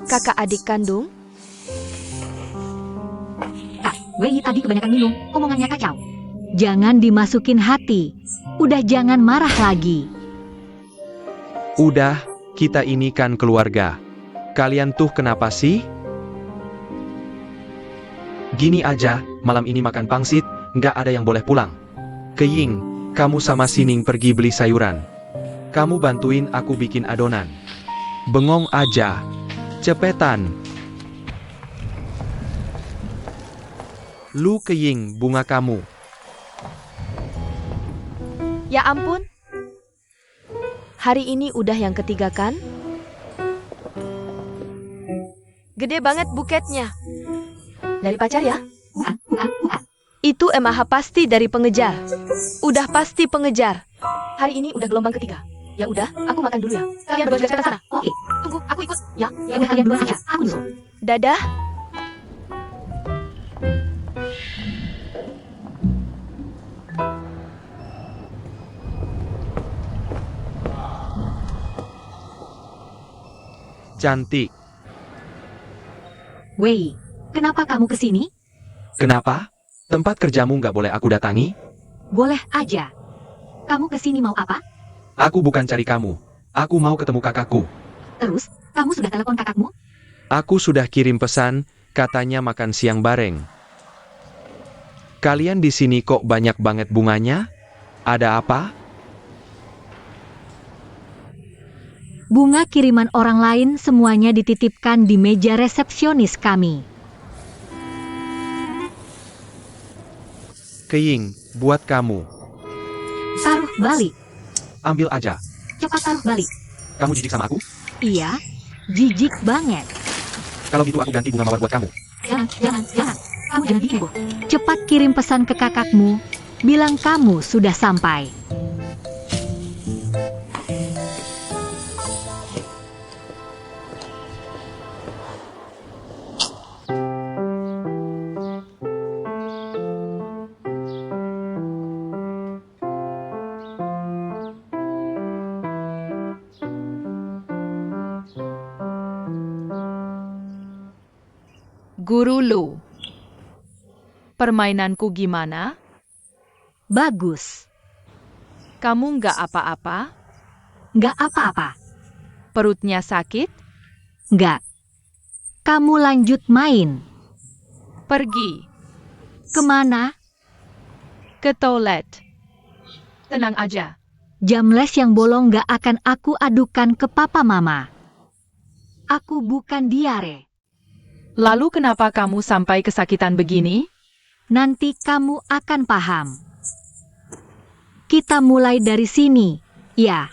Kakak adik kandung? Kak, Wei tadi kebanyakan minum, omongannya kacau. Jangan dimasukin hati. Udah jangan marah lagi. Udah, kita ini kan keluarga. Kalian tuh kenapa sih? Gini aja, malam ini makan pangsit, nggak ada yang boleh pulang. Keying, kamu sama Sining pergi beli sayuran. Kamu bantuin aku bikin adonan. Bengong aja. Cepetan. Lu Keying, bunga kamu. Ya ampun. Hari ini udah yang ketiga kan? Gede banget buketnya. Dari pacar ya? Itu MAH pasti dari pengejar. Udah pasti pengejar. Hari ini udah gelombang ketiga. Ya udah, aku makan dulu ya. Kalian berdua cepat sana. Oke, Tunggu, aku ikut. ya udah kalian dua saja. Aku nyusul. Dadah. Cantik. Wei, kenapa kamu kesini? Kenapa? Tempat kerjamu nggak boleh aku datangi? Boleh aja. Kamu kesini mau apa? Aku bukan cari kamu. Aku mau ketemu kakakku. Terus, kamu sudah telepon kakakmu? Aku sudah kirim pesan, katanya makan siang bareng. Kalian di sini kok banyak banget bunganya? Ada apa? Bunga kiriman orang lain semuanya dititipkan di meja resepsionis kami. Keying, buat kamu. Taruh balik. Ambil aja. Cepat taruh balik. Kamu jijik sama aku? Iya, jijik banget. Kalau gitu aku ganti bunga mawar buat kamu. Jangan. Kamu jangan bikin heboh. Cepat kirim pesan ke kakakmu. Bilang kamu sudah sampai. Guru Lu. Permainanku gimana? Bagus. Kamu nggak apa-apa? Nggak apa-apa. Perutnya sakit? Nggak. Kamu lanjut main. Pergi. Kemana? Ke toilet. Tenang aja. Jam les yang bolong nggak akan aku adukan ke papa mama. Aku bukan diare. Lalu kenapa kamu sampai kesakitan begini? Nanti kamu akan paham. Kita mulai dari sini, ya.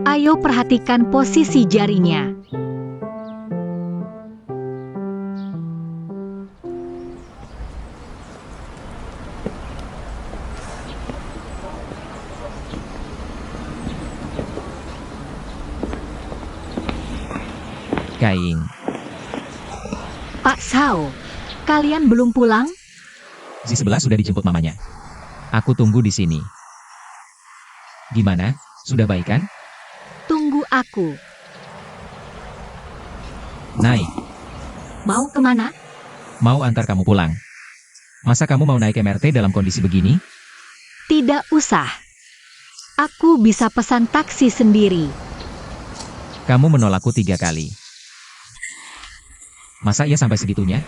Ayo perhatikan posisi jarinya. Kaing. Zhao, kalian belum pulang? Z11 sudah dijemput mamanya. Aku tunggu di sini. Gimana? Sudah baik kan? Tunggu aku. Naik. Mau kemana? Mau antar kamu pulang. Masa kamu mau naik MRT dalam kondisi begini? Tidak usah. Aku bisa pesan taksi sendiri. Kamu menolakku 3 kali. Masa ia sampai segitunya?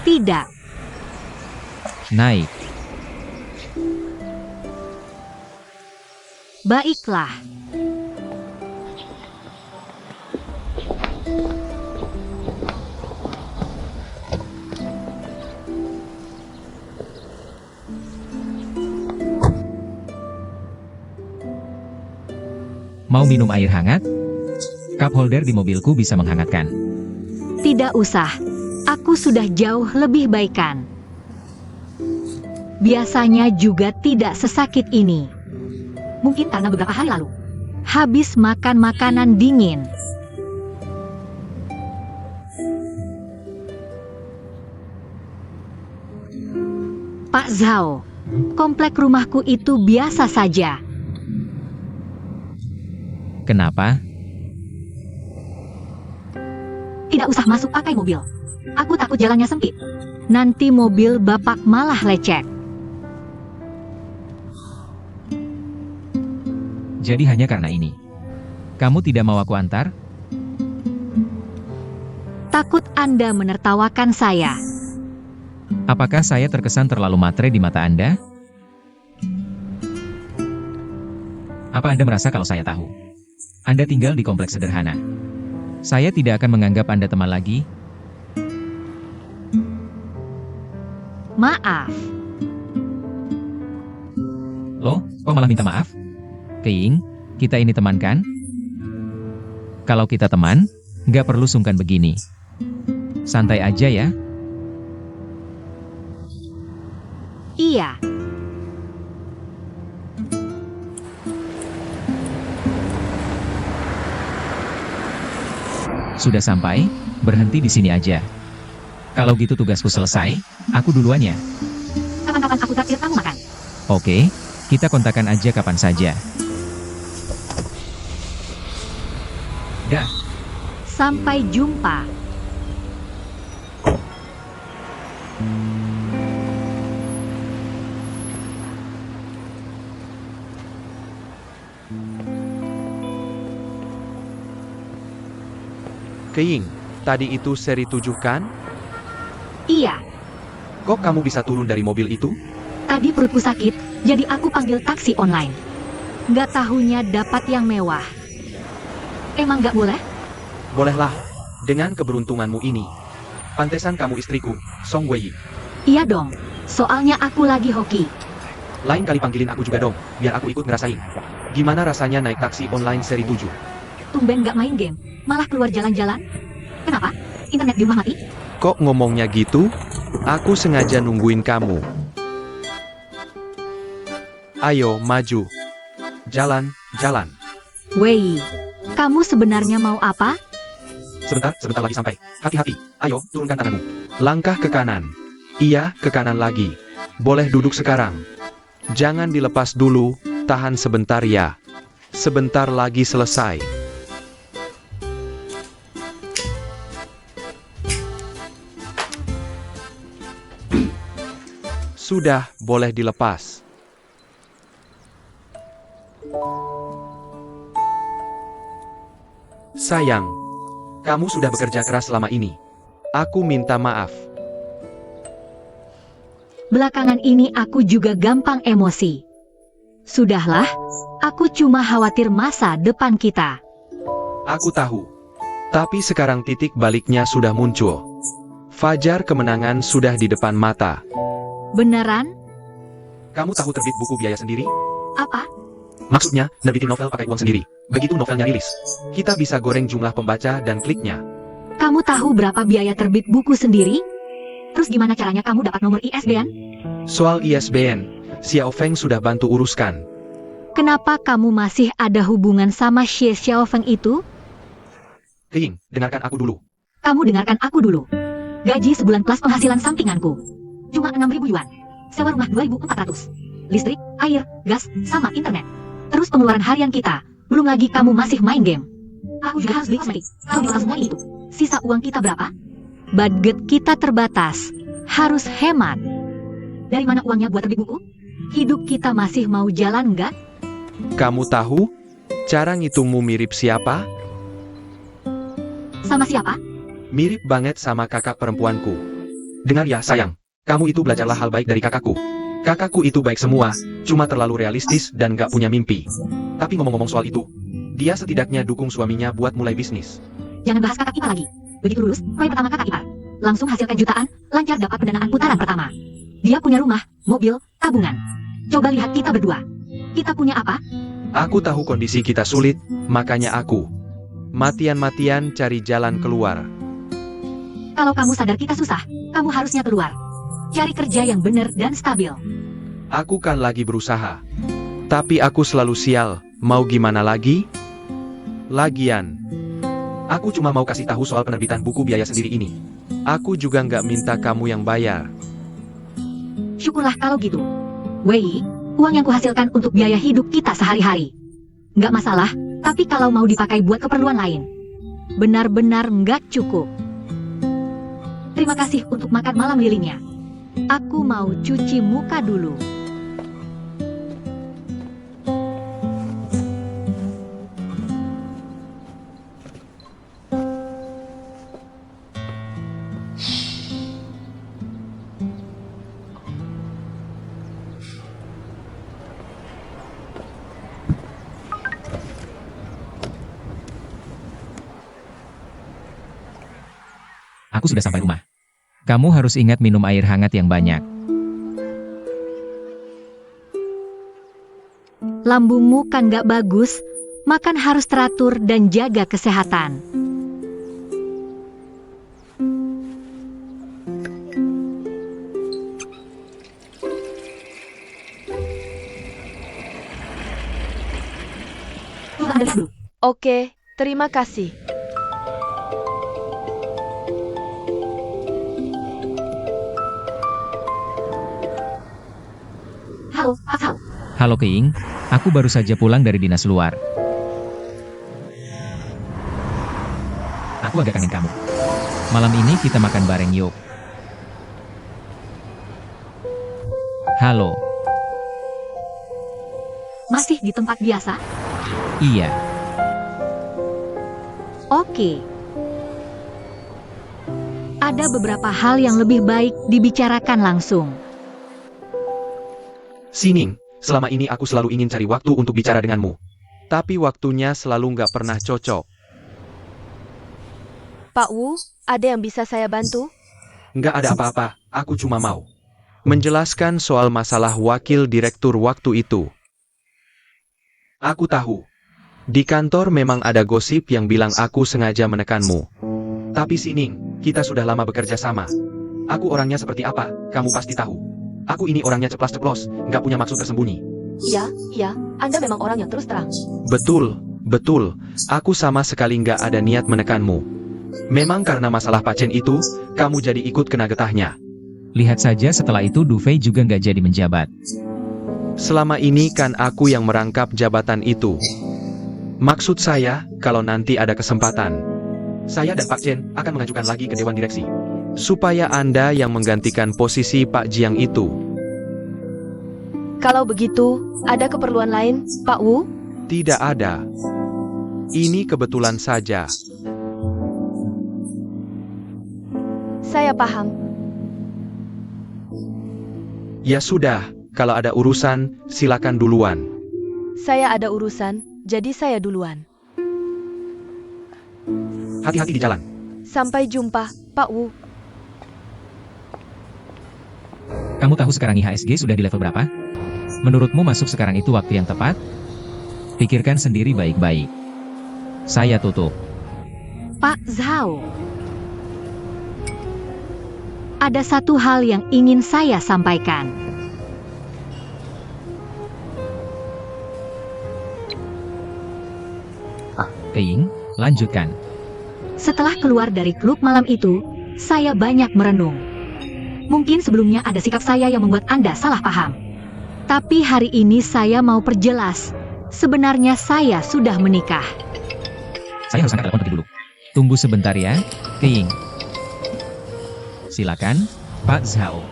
Tidak. Naik. Baiklah. Mau minum air hangat? Cup holder di mobilku bisa menghangatkan. Tidak usah. Aku sudah jauh lebih baikan. Biasanya juga tidak sesakit ini. Mungkin karena beberapa hari lalu habis makan makanan dingin. Pak Zhao, komplek rumahku itu biasa saja. Kenapa? Tidak usah masuk pakai mobil. Aku takut jalannya sempit. Nanti mobil bapak malah lecek. Jadi hanya karena ini. Kamu tidak mau aku antar? Takut Anda menertawakan saya. Apakah saya terkesan terlalu matre di mata Anda? Apa Anda merasa kalau saya tahu? Anda tinggal di kompleks sederhana. Saya tidak akan menganggap Anda teman lagi. Maaf. Loh, kok malah minta maaf? Keing, kita ini teman kan? Kalau kita teman, nggak perlu sungkan begini. Santai aja ya. Iya. Sudah sampai, berhenti di sini aja. Kalau gitu tugasku selesai, aku duluan ya. Kapan-kapan aku traktir kamu makan. Oke, kita kontakkan aja kapan saja. Dah. Sampai jumpa. Keing, tadi itu seri 7 kan? Iya, Kok kamu bisa turun dari mobil itu? tadi perutku sakit, jadi aku panggil taksi online. Nggak tahunya dapat yang mewah. Emang nggak boleh? Bolehlah. Dengan keberuntunganmu ini. Pantesan kamu istriku, Song Wei. Iya dong, soalnya aku lagi hoki. Lain kali panggilin aku juga dong, biar aku ikut ngerasain. Gimana rasanya naik taksi online seri 7? Tumben nggak main game, malah keluar jalan-jalan. Kenapa? Internet di rumah mati? Kok ngomongnya gitu? Aku sengaja nungguin kamu. Ayo, maju. Jalan, jalan. Wei, kamu sebenarnya mau apa? Sebentar lagi sampai. Hati-hati. Ayo, turunkan tanganmu. Langkah ke kanan. Iya, ke kanan lagi. Boleh duduk sekarang. Jangan dilepas dulu, tahan sebentar ya. Sebentar lagi selesai. Sudah, boleh dilepas. Sayang, kamu sudah bekerja keras selama ini. Aku minta maaf. Belakangan ini aku juga gampang emosi. Sudahlah, aku cuma khawatir masa depan kita. Aku tahu. Tapi sekarang titik baliknya sudah muncul. Fajar kemenangan sudah di depan mata. Beneran? Kamu tahu terbit buku biaya sendiri? Apa? Maksudnya, nerbitin novel pakai uang sendiri. Begitu novelnya rilis, kita bisa goreng jumlah pembaca dan kliknya. Kamu tahu berapa biaya terbit buku sendiri? Terus gimana caranya kamu dapat nomor ISBN? Soal ISBN, Xiao Feng sudah bantu uruskan. Kenapa kamu masih ada hubungan sama Xie Xiaofeng itu? Keing, dengarkan aku dulu. Kamu dengarkan aku dulu. Gaji sebulan plus penghasilan sampinganku. Cuma 6.000 yuan. Sewa rumah 2.400. Listrik, air, gas, sama internet. Terus pengeluaran harian kita. Belum lagi kamu masih main game. Aku juga harus beli kosmetik. Kalau diolah semua itu, sisa uang kita berapa? Budget kita terbatas. Harus hemat. Dari mana uangnya buat terbit buku? Hidup kita masih mau jalan nggak? Kamu tahu? Cara ngitungmu mirip siapa? Sama siapa? Mirip banget sama kakak perempuanku. Dengar ya sayang, kamu itu belajarlah hal baik dari kakakku. Kakakku itu baik semua, cuma terlalu realistis dan gak punya mimpi. Tapi ngomong-ngomong soal itu, dia setidaknya dukung suaminya buat mulai bisnis. Jangan bahas kakak ipar lagi. Begitu lulus, proyek pertama kakak ipar. Langsung hasilkan jutaan, lancar dapat pendanaan putaran pertama. Dia punya rumah, mobil, tabungan. Coba lihat kita berdua. Kita punya apa? Aku tahu kondisi kita sulit, makanya aku matian-matian cari jalan keluar. Kalau kamu sadar kita susah, kamu harusnya keluar. Cari kerja yang benar dan stabil. Aku kan lagi berusaha. Tapi aku selalu sial, mau gimana lagi? Lagian, aku cuma mau kasih tahu soal penerbitan buku biaya sendiri ini. Aku juga nggak minta kamu yang bayar. Syukurlah kalau gitu. Wei, uang yang kuhasilkan untuk biaya hidup kita sehari-hari. Nggak masalah, tapi kalau mau dipakai buat keperluan lain, benar-benar nggak cukup. Terima kasih untuk makan malam lilingnya. Aku mau cuci muka dulu. Aku sudah sampai rumah. Kamu harus ingat minum air hangat yang banyak. Lambungmu kan nggak bagus, makan harus teratur dan jaga kesehatan. Oke, terima kasih. Halo, Pak Hao. Halo Keing, aku baru saja pulang dari dinas luar. Aku agak kangen kamu. Malam ini kita makan bareng yuk. Halo, Masih di tempat biasa? iya. Oke. Ada beberapa hal yang lebih baik dibicarakan langsung. Sining, selama ini aku selalu ingin cari waktu untuk bicara denganmu. Tapi waktunya selalu nggak pernah cocok. Pak Wu, ada yang bisa saya bantu? Nggak ada apa-apa, aku cuma mau menjelaskan soal masalah wakil direktur waktu itu. Aku tahu. Di kantor memang ada gosip yang bilang aku sengaja menekanmu. Tapi Sining, kita sudah lama bekerja sama. Aku orangnya seperti apa, kamu pasti tahu. Aku ini orangnya ceplas-ceplos, nggak punya maksud tersembunyi. Iya, Anda memang orang yang terus terang. Betul. Aku sama sekali nggak ada niat menekanmu. Memang karena masalah Pacen itu, kamu jadi ikut kena getahnya. Lihat saja setelah itu Du Fei juga nggak jadi menjabat. Selama ini kan aku yang merangkap jabatan itu. Maksud saya, kalau nanti ada kesempatan, saya dan Pak Chen akan mengajukan lagi ke Dewan Direksi. Supaya Anda yang menggantikan posisi Pak Jiang itu. Kalau begitu, ada keperluan lain, Pak Wu? Tidak ada. Ini kebetulan saja. Saya paham. Ya sudah, kalau ada urusan, silakan duluan. Saya ada urusan, jadi saya duluan. Hati-hati di jalan. Sampai jumpa, Pak Wu. Kamu tahu sekarang IHSG sudah di level berapa? Menurutmu masuk sekarang itu waktu yang tepat? Pikirkan sendiri baik-baik. Saya tutup. Pak Zhao. Ada satu hal yang ingin saya sampaikan. Keing, lanjutkan. Setelah keluar dari klub malam itu, saya banyak merenung. Mungkin sebelumnya ada sikap saya yang membuat Anda salah paham. Tapi hari ini saya mau perjelas. Sebenarnya saya sudah menikah. Saya harus angkat telepon pergi dulu. Tunggu sebentar ya, King. Silakan, Pak Zhao.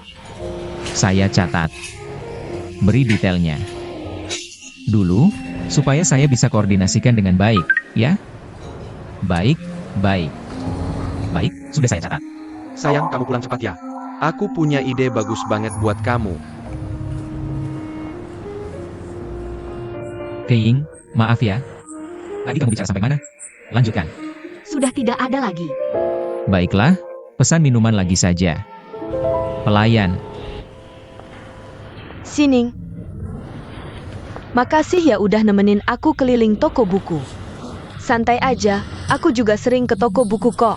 Saya catat. Beri detailnya. Dulu, supaya saya bisa koordinasikan dengan baik, ya? Baik, baik. Baik, sudah saya catat. Sayang, kamu pulang cepat ya. Aku punya ide bagus banget buat kamu. King, maaf ya. Tadi kamu bicara sampai mana? Lanjutkan. Sudah tidak ada lagi. Baiklah, pesan minuman lagi saja. Pelayan. Sining. Makasih ya udah nemenin aku keliling toko buku. Santai aja, aku juga sering ke toko buku kok.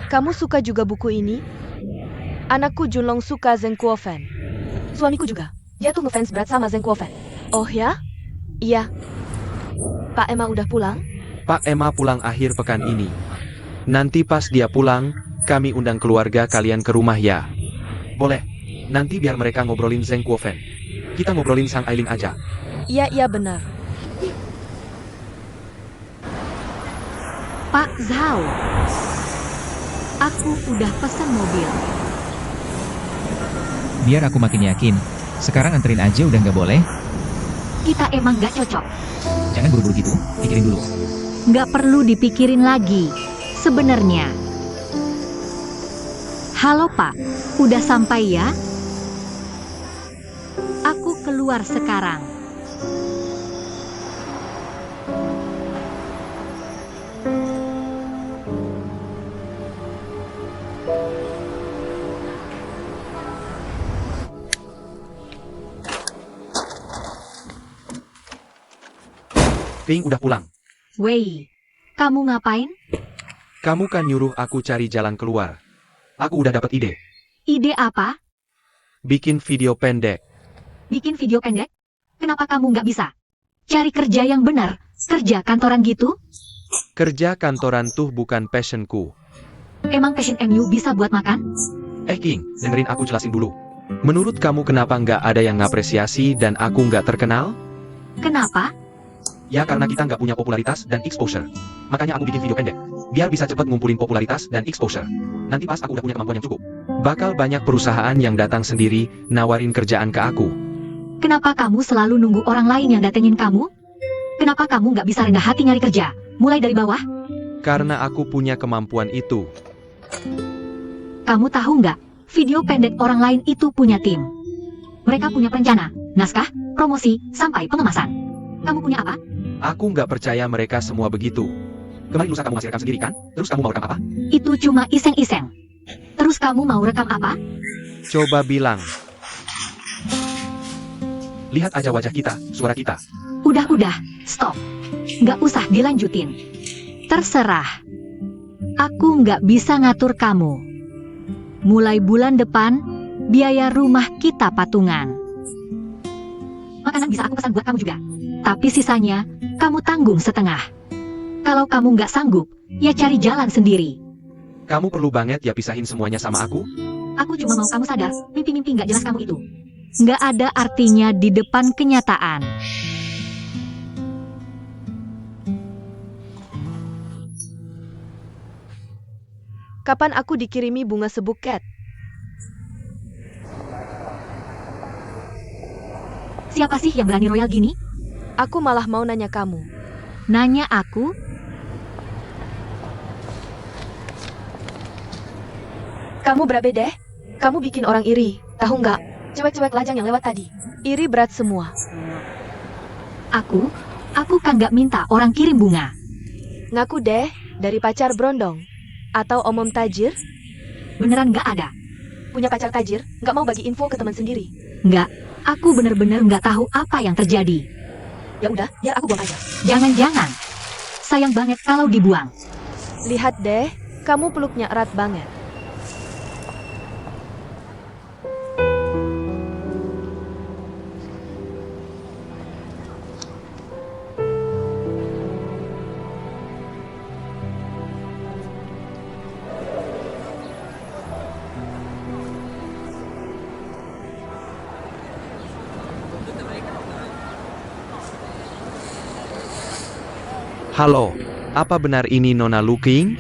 Kamu suka juga buku ini? Anakku Junlong suka Zheng Kuo-fan. Suamiku juga. Dia tuh ngefans berat sama Zheng Kuo-fan. Oh ya? Iya. Pak Emma udah pulang? Pak Emma pulang akhir pekan ini. Nanti pas dia pulang, kami undang keluarga kalian ke rumah ya. Boleh. Nanti biar mereka ngobrolin Zheng Kuo-fan. Kita ngobrolin Sang Ailing aja. Iya benar. Pak Zhao, aku udah pesan mobil. Biar aku makin yakin. Sekarang anterin aja udah nggak boleh? Kita emang gak cocok. Jangan buru-buru gitu, pikirin dulu. Gak perlu dipikirin lagi. Sebenarnya. Halo Pak, udah sampai ya? Aku keluar sekarang. Ping udah pulang. Wei, kamu ngapain? Kamu kan nyuruh aku cari jalan keluar. Aku udah dapat ide. Ide apa? Bikin video pendek. Bikin video pendek? Kenapa kamu nggak bisa? Cari kerja yang benar, kerja kantoran gitu? Kerja kantoran tuh bukan passionku. Emang passion MU bisa buat makan? King, dengerin aku jelasin dulu. Menurut kamu kenapa nggak ada yang ngapresiasi dan aku nggak terkenal? Kenapa? Ya karena kita nggak punya popularitas dan exposure. Makanya aku bikin video pendek. Biar bisa cepat ngumpulin popularitas dan exposure. Nanti pas aku udah punya kemampuan yang cukup, bakal banyak perusahaan yang datang sendiri nawarin kerjaan ke aku. Kenapa kamu selalu nunggu orang lain yang datengin kamu? Kenapa kamu nggak bisa rendah hati nyari kerja? Mulai dari bawah? Karena aku punya kemampuan itu. Kamu tahu nggak? Video pendek orang lain itu punya tim. Mereka punya perencana, naskah, promosi, sampai pengemasan. Kamu punya apa? Aku nggak percaya mereka semua begitu. Kemarin lusa kamu ngasih rekam sendiri kan? Terus kamu mau rekam apa? Itu cuma iseng-iseng. Terus kamu mau rekam apa? Coba bilang. Lihat aja wajah kita, suara kita. Udah, stop. Nggak usah dilanjutin. Terserah. Aku nggak bisa ngatur kamu. Mulai bulan depan, biaya rumah kita patungan. Makanan bisa aku pesan buat kamu juga. Tapi sisanya, kamu tanggung setengah. Kalau kamu nggak sanggup, ya cari jalan sendiri. Kamu perlu banget ya pisahin semuanya sama aku? Aku cuma mau kamu sadar, mimpi-mimpi nggak jelas kamu itu nggak ada artinya di depan kenyataan. Kapan aku dikirimi bunga sebuket? Siapa sih yang berani royal gini? Aku malah mau nanya kamu. Nanya aku? Kamu berabe deh. Kamu bikin orang iri, tahu nggak? Cewek-cewek lajang yang lewat tadi. Iri berat semua. Aku kan nggak minta orang kirim bunga. Ngaku deh, dari pacar berondong. Atau omom tajir? Beneran nggak ada? Punya pacar tajir, nggak mau bagi info ke teman sendiri. Nggak, aku bener-bener nggak tahu apa yang terjadi. Ya udah, biar aku buang aja. Jangan-jangan. Sayang banget kalau dibuang. Lihat deh, kamu peluknya erat banget. Halo, apa benar ini Nona Luking?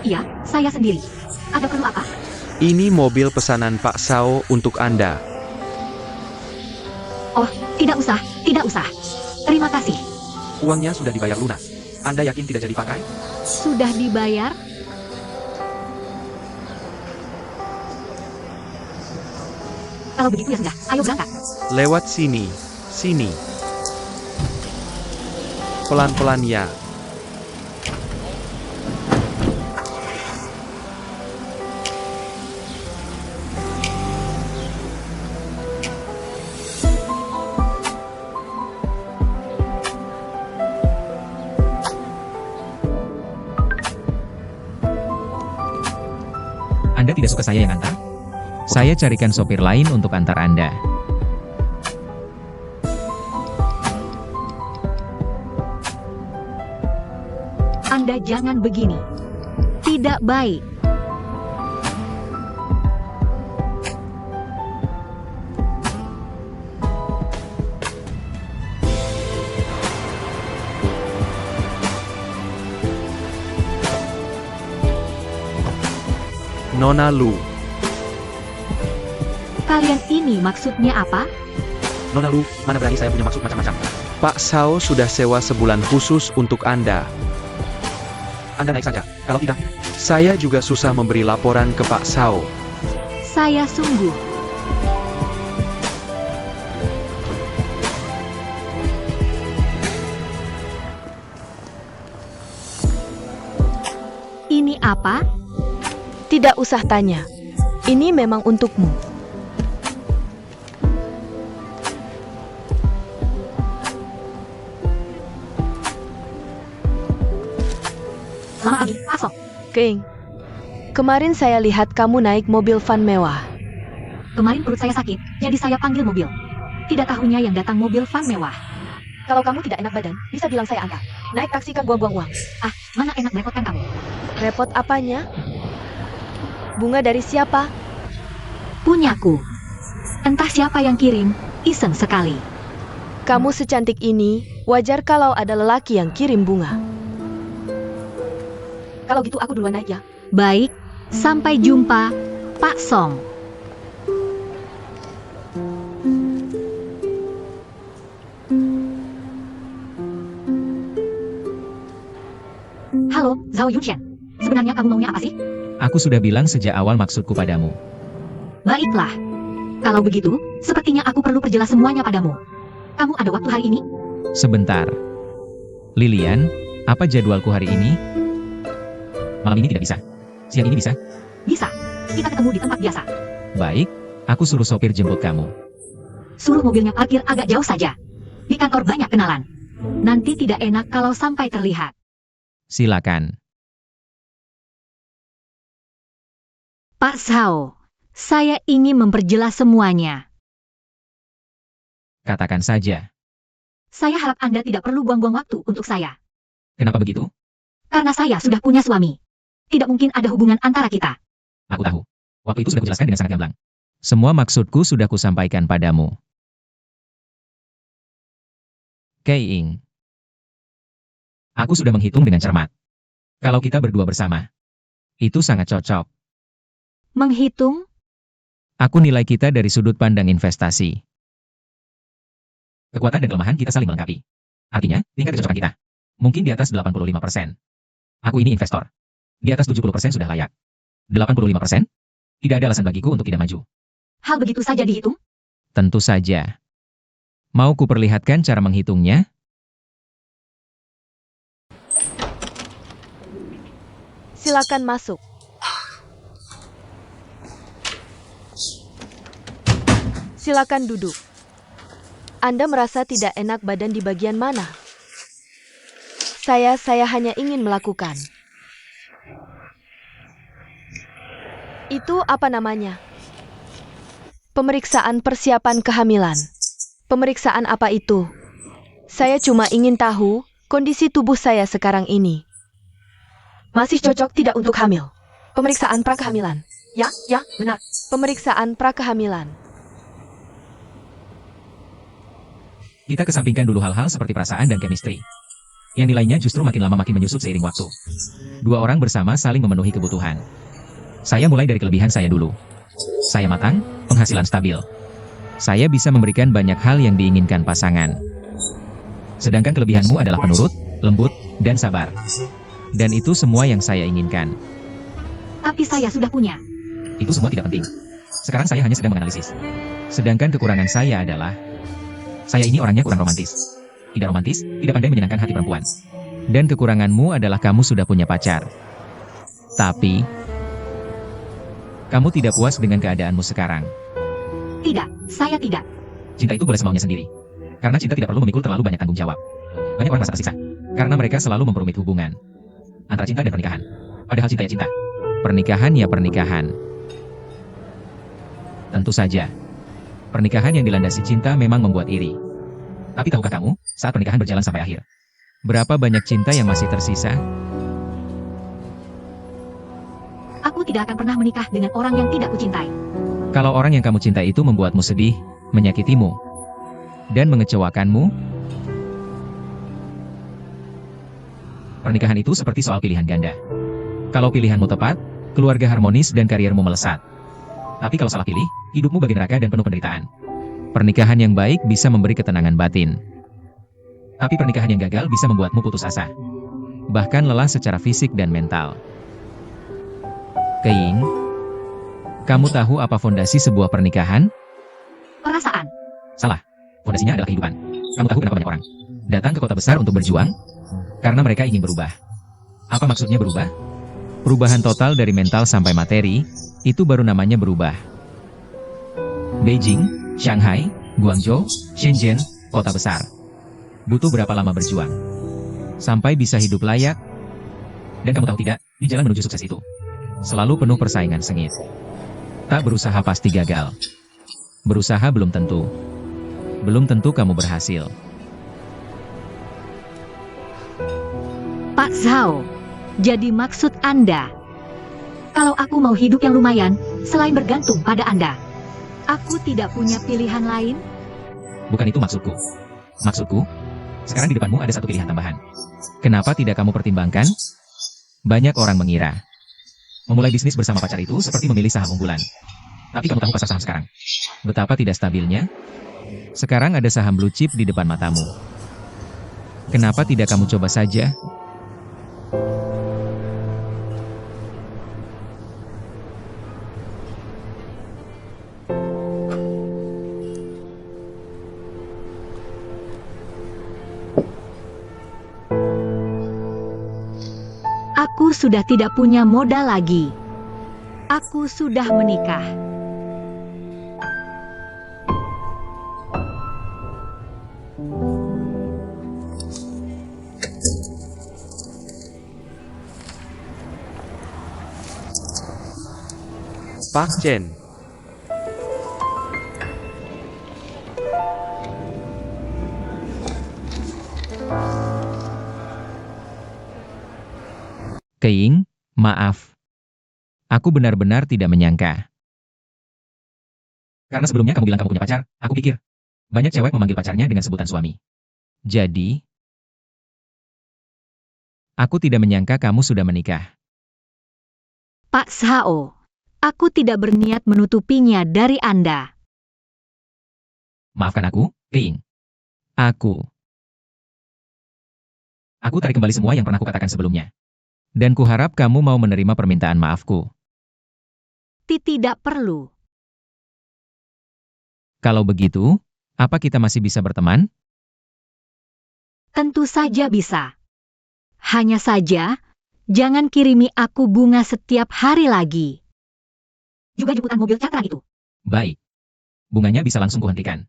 Iya, saya sendiri. Ada perlu apa? Ini mobil pesanan Pak Sao untuk Anda. Oh, tidak usah, tidak usah. Terima kasih. Uangnya sudah dibayar lunas. Anda yakin tidak jadi pakai? Sudah dibayar? Kalau begitu ya sudah, ayo berangkat. Lewat sini, sini. Pelan-pelan ya. Anda tidak suka saya yang antar? Saya carikan sopir lain untuk antar Anda. Anda jangan begini. Tidak baik. Nona Lu. Kalian ini maksudnya apa? Nona Lu, mana berani saya punya maksud macam-macam. Pak Sao sudah sewa sebulan khusus untuk Anda. Anda naik saja, kalau tidak, Saya juga susah memberi laporan ke Pak Sao. Saya sungguh. Ini apa? Tidak usah tanya. Ini memang untukmu. Selamat pagi, Pak Sok. King, kemarin saya lihat kamu naik mobil van mewah. Kemarin perut saya sakit, jadi saya panggil mobil. Tidak tahunya yang datang mobil van mewah. Kalau kamu tidak enak badan, bisa bilang saya antar. Naik taksi kan buang-buang uang. Ah, mana enak merepotkan kamu. Repot apanya? Bunga dari siapa? Punyaku. Entah siapa yang kirim, iseng sekali. Kamu secantik ini, wajar kalau ada lelaki yang kirim bunga. Kalau gitu aku duluan naik ya. Baik, sampai jumpa, Pak Song. Halo, Zhao Yunxian. Sebenarnya kamu maunya apa sih? aku sudah bilang sejak awal maksudku padamu. Baiklah. Kalau begitu, sepertinya aku perlu perjelas semuanya padamu. Kamu ada waktu hari ini? Sebentar. Lilian, apa jadwalku hari ini? Malam ini tidak bisa. Siang ini bisa? Bisa. Kita ketemu di tempat biasa. Baik, aku suruh sopir jemput kamu. Suruh mobilnya parkir agak jauh saja. Di kantor banyak kenalan. Nanti tidak enak kalau sampai terlihat. Silakan. Pak Zhao, saya ingin memperjelas semuanya. Katakan saja. Saya harap Anda tidak perlu buang-buang waktu untuk saya. Kenapa begitu? Karena saya sudah punya suami. Tidak mungkin ada hubungan antara kita. Aku tahu. Waktu itu sudah kujelaskan dengan sangat gamblang. Semua maksudku sudah kusampaikan padamu. Kei Ing. Aku sudah menghitung dengan cermat. Kalau kita berdua bersama, itu sangat cocok. Menghitung? Aku nilai kita dari sudut pandang investasi. Kekuatan dan kelemahan kita saling melengkapi. Artinya, tingkat kecocokan kita. Mungkin di atas 85%. Aku ini investor. Di atas 70% sudah layak. 85%? Tidak ada alasan bagiku untuk tidak maju. Hal begitu saja dihitung? Tentu saja. Mau kuperlihatkan cara menghitungnya? Silakan masuk. Silakan duduk. Anda merasa tidak enak badan di bagian mana? Saya hanya ingin melakukan. Itu apa namanya? Pemeriksaan persiapan kehamilan. Pemeriksaan apa itu? Saya cuma ingin tahu kondisi tubuh saya sekarang ini. Masih cocok tidak untuk hamil? Pemeriksaan prakehamilan. Ya, benar. Pemeriksaan prakehamilan. Kita kesampingkan dulu hal-hal seperti perasaan dan chemistry. Yang nilainya justru makin lama makin menyusut seiring waktu. Dua orang bersama saling memenuhi kebutuhan. Saya mulai dari kelebihan saya dulu. Saya matang, penghasilan stabil. Saya bisa memberikan banyak hal yang diinginkan pasangan. Sedangkan kelebihanmu adalah penurut, lembut, dan sabar. Dan itu semua yang saya inginkan. Tapi saya sudah punya. Itu semua tidak penting. Sekarang saya hanya sedang menganalisis. Sedangkan kekurangan saya adalah, saya ini orangnya kurang romantis. Tidak romantis, tidak pandai menyenangkan hati perempuan. Dan kekuranganmu adalah kamu sudah punya pacar. Tapi, kamu tidak puas dengan keadaanmu sekarang. Tidak, saya tidak. Cinta itu boleh semaunya sendiri. Karena cinta tidak perlu memikul terlalu banyak tanggung jawab. Banyak orang merasa tersiksa. Karena mereka selalu memperumit hubungan antara cinta dan pernikahan. Padahal cinta ya cinta. Pernikahan ya pernikahan. Tentu saja. Pernikahan yang dilandasi cinta memang membuat iri. Tapi tahukah kamu, saat pernikahan berjalan sampai akhir, berapa banyak cinta yang masih tersisa? Aku tidak akan pernah menikah dengan orang yang tidak kucintai. Kalau orang yang kamu cintai itu membuatmu sedih, menyakitimu, dan mengecewakanmu, pernikahan itu seperti soal pilihan ganda. Kalau pilihanmu tepat, keluarga harmonis dan kariermu melesat. Tapi kalau salah pilih, hidupmu bagi neraka dan penuh penderitaan. Pernikahan yang baik bisa memberi ketenangan batin. Tapi pernikahan yang gagal bisa membuatmu putus asa. Bahkan lelah secara fisik dan mental. Keing, kamu tahu apa fondasi sebuah pernikahan? Perasaan. Salah. Fondasinya adalah kehidupan. Kamu tahu kenapa banyak orang datang ke kota besar untuk berjuang? Karena mereka ingin berubah. Apa maksudnya berubah? Perubahan total dari mental sampai materi, itu baru namanya berubah. Beijing, Shanghai, Guangzhou, Shenzhen, kota besar. Butuh berapa lama berjuang sampai bisa hidup layak? Dan kamu tahu tidak, di jalan menuju sukses itu selalu penuh persaingan sengit. Tak berusaha pasti gagal. Berusaha belum tentu. Belum tentu kamu berhasil. Pak Zhao, jadi maksud Anda, kalau aku mau hidup yang lumayan, selain bergantung pada Anda, aku tidak punya pilihan lain? Bukan itu maksudku. Maksudku, sekarang di depanmu ada satu pilihan tambahan. Kenapa tidak kamu pertimbangkan? Banyak orang mengira memulai bisnis bersama pacar itu seperti memilih saham unggulan. Tapi kamu tahu pasar saham sekarang betapa tidak stabilnya? Sekarang ada saham blue chip di depan matamu. Kenapa tidak kamu coba saja? Aku sudah tidak punya modal lagi. Aku sudah menikah. Pak Chen. Keing, maaf. Aku benar-benar tidak menyangka. Karena sebelumnya kamu bilang kamu punya pacar, aku pikir banyak cewek memanggil pacarnya dengan sebutan suami. Jadi, aku tidak menyangka kamu sudah menikah. Pak Zhao, aku tidak berniat menutupinya dari Anda. Maafkan aku, Keing. Aku tarik kembali semua yang pernah kukatakan sebelumnya. Dan kuharap kamu mau menerima permintaan maafku. Tidak perlu. Kalau begitu, apa kita masih bisa berteman? Tentu saja bisa. Hanya saja, jangan kirimi aku bunga setiap hari lagi. Juga jemputan mobil cantrang itu. Baik. Bunganya bisa langsung kuhentikan.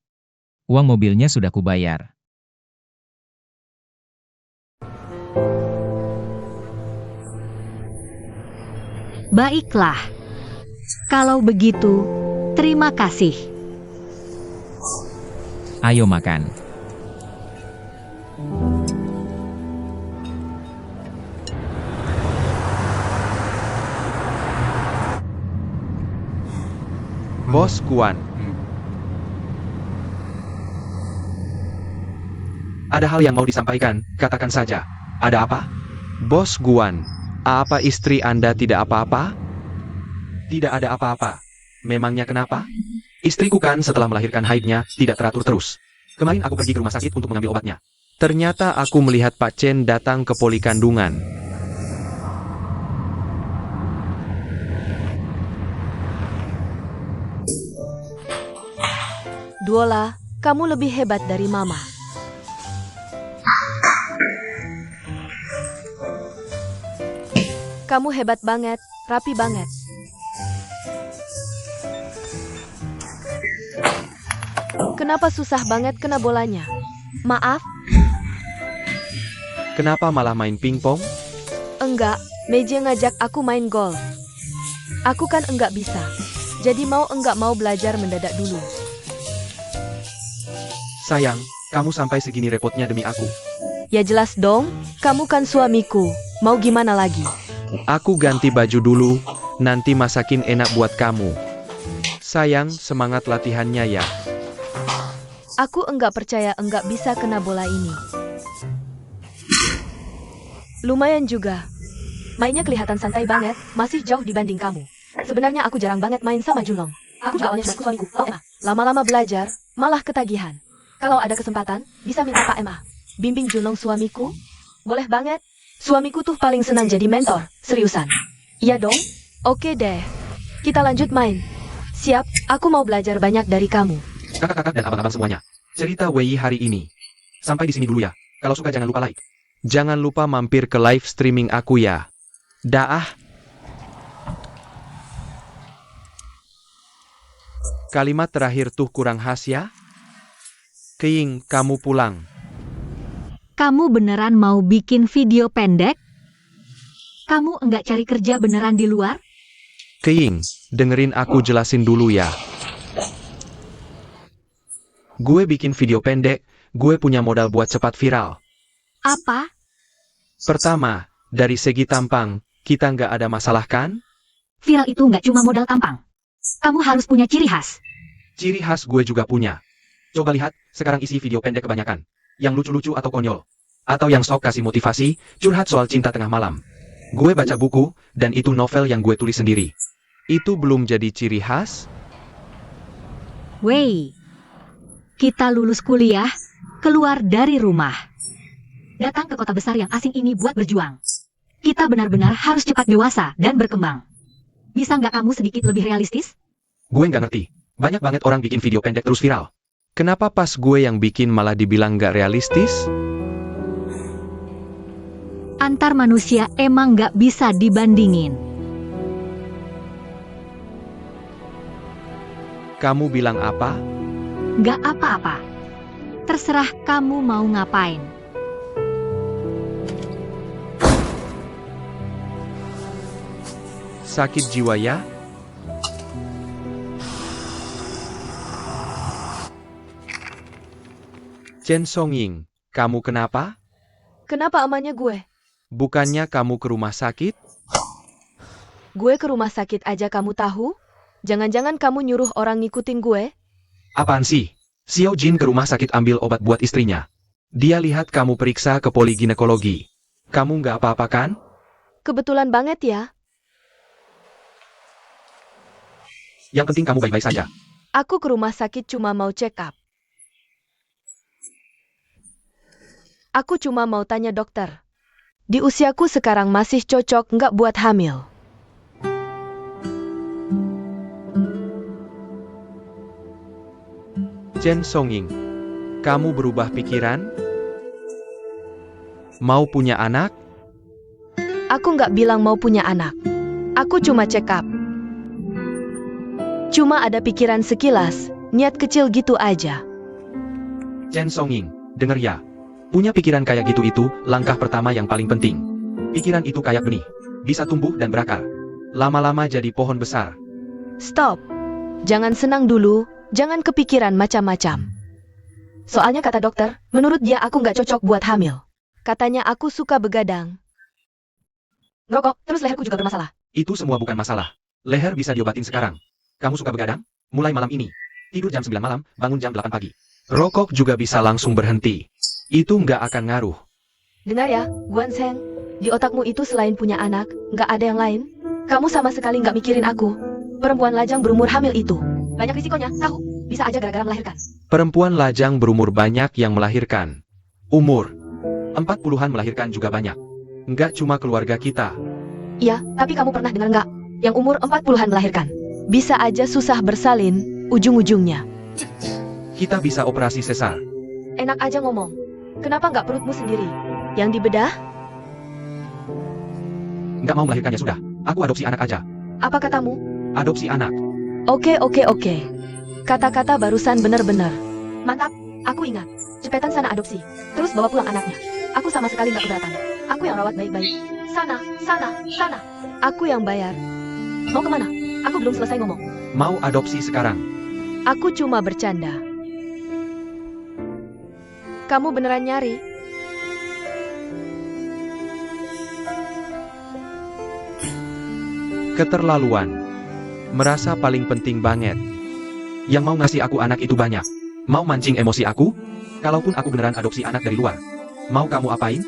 Uang mobilnya sudah kubayar. Baiklah. Kalau begitu, terima kasih. Ayo makan. Bos Kuan. Ada hal yang mau disampaikan, katakan saja. Ada apa? Bos Guan, apa istri Anda tidak apa-apa? Tidak ada apa-apa. Memangnya kenapa? Istriku kan setelah melahirkan haidnya tidak teratur terus. Kemarin aku pergi ke rumah sakit untuk mengambil obatnya. Ternyata aku melihat Pak Chen datang ke poli kandungan. Duola, kamu lebih hebat dari Mama. Kamu hebat banget, rapi banget. Kenapa susah banget kena bolanya? Maaf, Kenapa malah main pingpong? enggak, Meije ngajak aku main golf. Aku kan enggak bisa. Jadi mau enggak mau belajar mendadak dulu. Sayang, kamu sampai segini repotnya demi aku. Ya jelas dong, kamu kan suamiku. Mau gimana lagi? Aku ganti baju dulu, nanti masakin enak buat kamu. Sayang, semangat latihannya ya. Aku enggak percaya enggak bisa kena bola ini. Lumayan juga. Mainnya kelihatan santai banget, masih jauh dibanding kamu. Sebenarnya aku jarang banget main sama Julong. Aku juga awalnya cuma suamiku, Pak Emma. Lama-lama belajar, malah ketagihan. Kalau ada kesempatan, bisa minta Pak Emma bimbing Julong suamiku? Boleh banget. Suamiku tuh paling senang jadi mentor, seriusan. Iya dong? Oke deh. Kita lanjut main. Siap, aku mau belajar banyak dari kamu. Kakak-kakak dan abang-abang semuanya. Cerita Wei hari ini. Sampai di sini dulu ya. Kalau suka jangan lupa like. Jangan lupa mampir ke live streaming aku ya. Dah. Kalimat terakhir tuh kurang khas ya. Keing, kamu pulang. Kamu beneran mau bikin video pendek? Kamu enggak cari kerja beneran di luar? Keing, dengerin aku jelasin dulu ya. Gue bikin video pendek, gue punya modal buat cepat viral. Apa? Pertama, dari segi tampang, kita nggak ada masalah kan? Viral itu nggak cuma modal tampang. Kamu harus punya ciri khas. Ciri khas gue juga punya. Coba lihat, sekarang isi video pendek kebanyakan. Yang lucu-lucu atau konyol. Atau yang sok kasih motivasi, curhat soal cinta tengah malam. Gue baca buku, dan itu novel yang gue tulis sendiri. Itu belum jadi ciri khas? Wei, kita lulus kuliah, keluar dari rumah. Datang ke kota besar yang asing ini buat berjuang. Kita benar-benar harus cepat dewasa dan berkembang. Bisa nggak kamu sedikit lebih realistis? Gue nggak ngerti. Banyak banget orang bikin video pendek terus viral. Kenapa pas gue yang bikin malah dibilang nggak realistis? Antar manusia emang nggak bisa dibandingin. Kamu bilang apa? Nggak apa-apa. Terserah kamu mau ngapain. Sakit jiwa ya? Chen Songying, kamu kenapa? Kenapa amannya gue? Bukannya kamu ke rumah sakit? Gue ke rumah sakit aja kamu tahu? Jangan-jangan kamu nyuruh orang ngikutin gue? Apaan sih? Xiao Jin ke rumah sakit ambil obat buat istrinya. Dia lihat kamu periksa ke poli ginekologi. Kamu nggak apa-apa kan? Kebetulan banget ya. Yang penting kamu baik-baik saja. Aku ke rumah sakit cuma mau check up. Aku cuma mau tanya dokter. Di usiaku sekarang masih cocok nggak buat hamil? Chen Songying, kamu berubah pikiran? Mau punya anak? Aku nggak bilang mau punya anak. Aku cuma check up. Cuma ada pikiran sekilas, niat kecil gitu aja. Chen Songying, denger ya. Punya pikiran kayak gitu itu langkah pertama yang paling penting. Pikiran itu kayak benih, bisa tumbuh dan berakar. Lama-lama jadi pohon besar. Stop. Jangan senang dulu, jangan kepikiran macam-macam. Soalnya kata dokter, menurut dia aku nggak cocok buat hamil. Katanya aku suka begadang. Ngerokok, terus leherku juga bermasalah. Itu semua bukan masalah. Leher bisa diobatin sekarang. Kamu suka begadang? Mulai malam ini. Tidur jam 9 malam, bangun jam 8 pagi. Rokok juga bisa langsung berhenti. Itu nggak akan ngaruh. Dengar ya, Guan Seng. Di otakmu itu selain punya anak, nggak ada yang lain? Kamu sama sekali nggak mikirin aku. Perempuan lajang berumur hamil itu banyak risikonya, tahu? Bisa aja gara-gara melahirkan. Perempuan lajang berumur banyak yang melahirkan. Umur 40-an melahirkan juga banyak. Nggak cuma keluarga kita. Iya, tapi kamu pernah dengar nggak? Yang umur 40-an melahirkan. Bisa aja susah bersalin, ujung-ujungnya. Kita bisa operasi sesar. Enak aja ngomong. Kenapa nggak perutmu sendiri? Yang dibedah? Nggak mau melahirkan ya sudah. Aku adopsi anak aja. Apa katamu? Adopsi anak. Oke. Kata-kata barusan bener-bener. Mantap, aku ingat. Cepetan sana adopsi. Terus bawa pulang anaknya. Aku sama sekali nggak keberatan. Aku yang rawat baik-baik. Sana. Aku yang bayar. Mau kemana? Aku belum selesai ngomong. Mau adopsi sekarang. Aku cuma bercanda. Kamu beneran nyari? Keterlaluan. Merasa paling penting banget. Yang mau ngasih aku anak itu banyak. Mau mancing emosi aku? Kalaupun aku beneran adopsi anak dari luar. Mau kamu apain?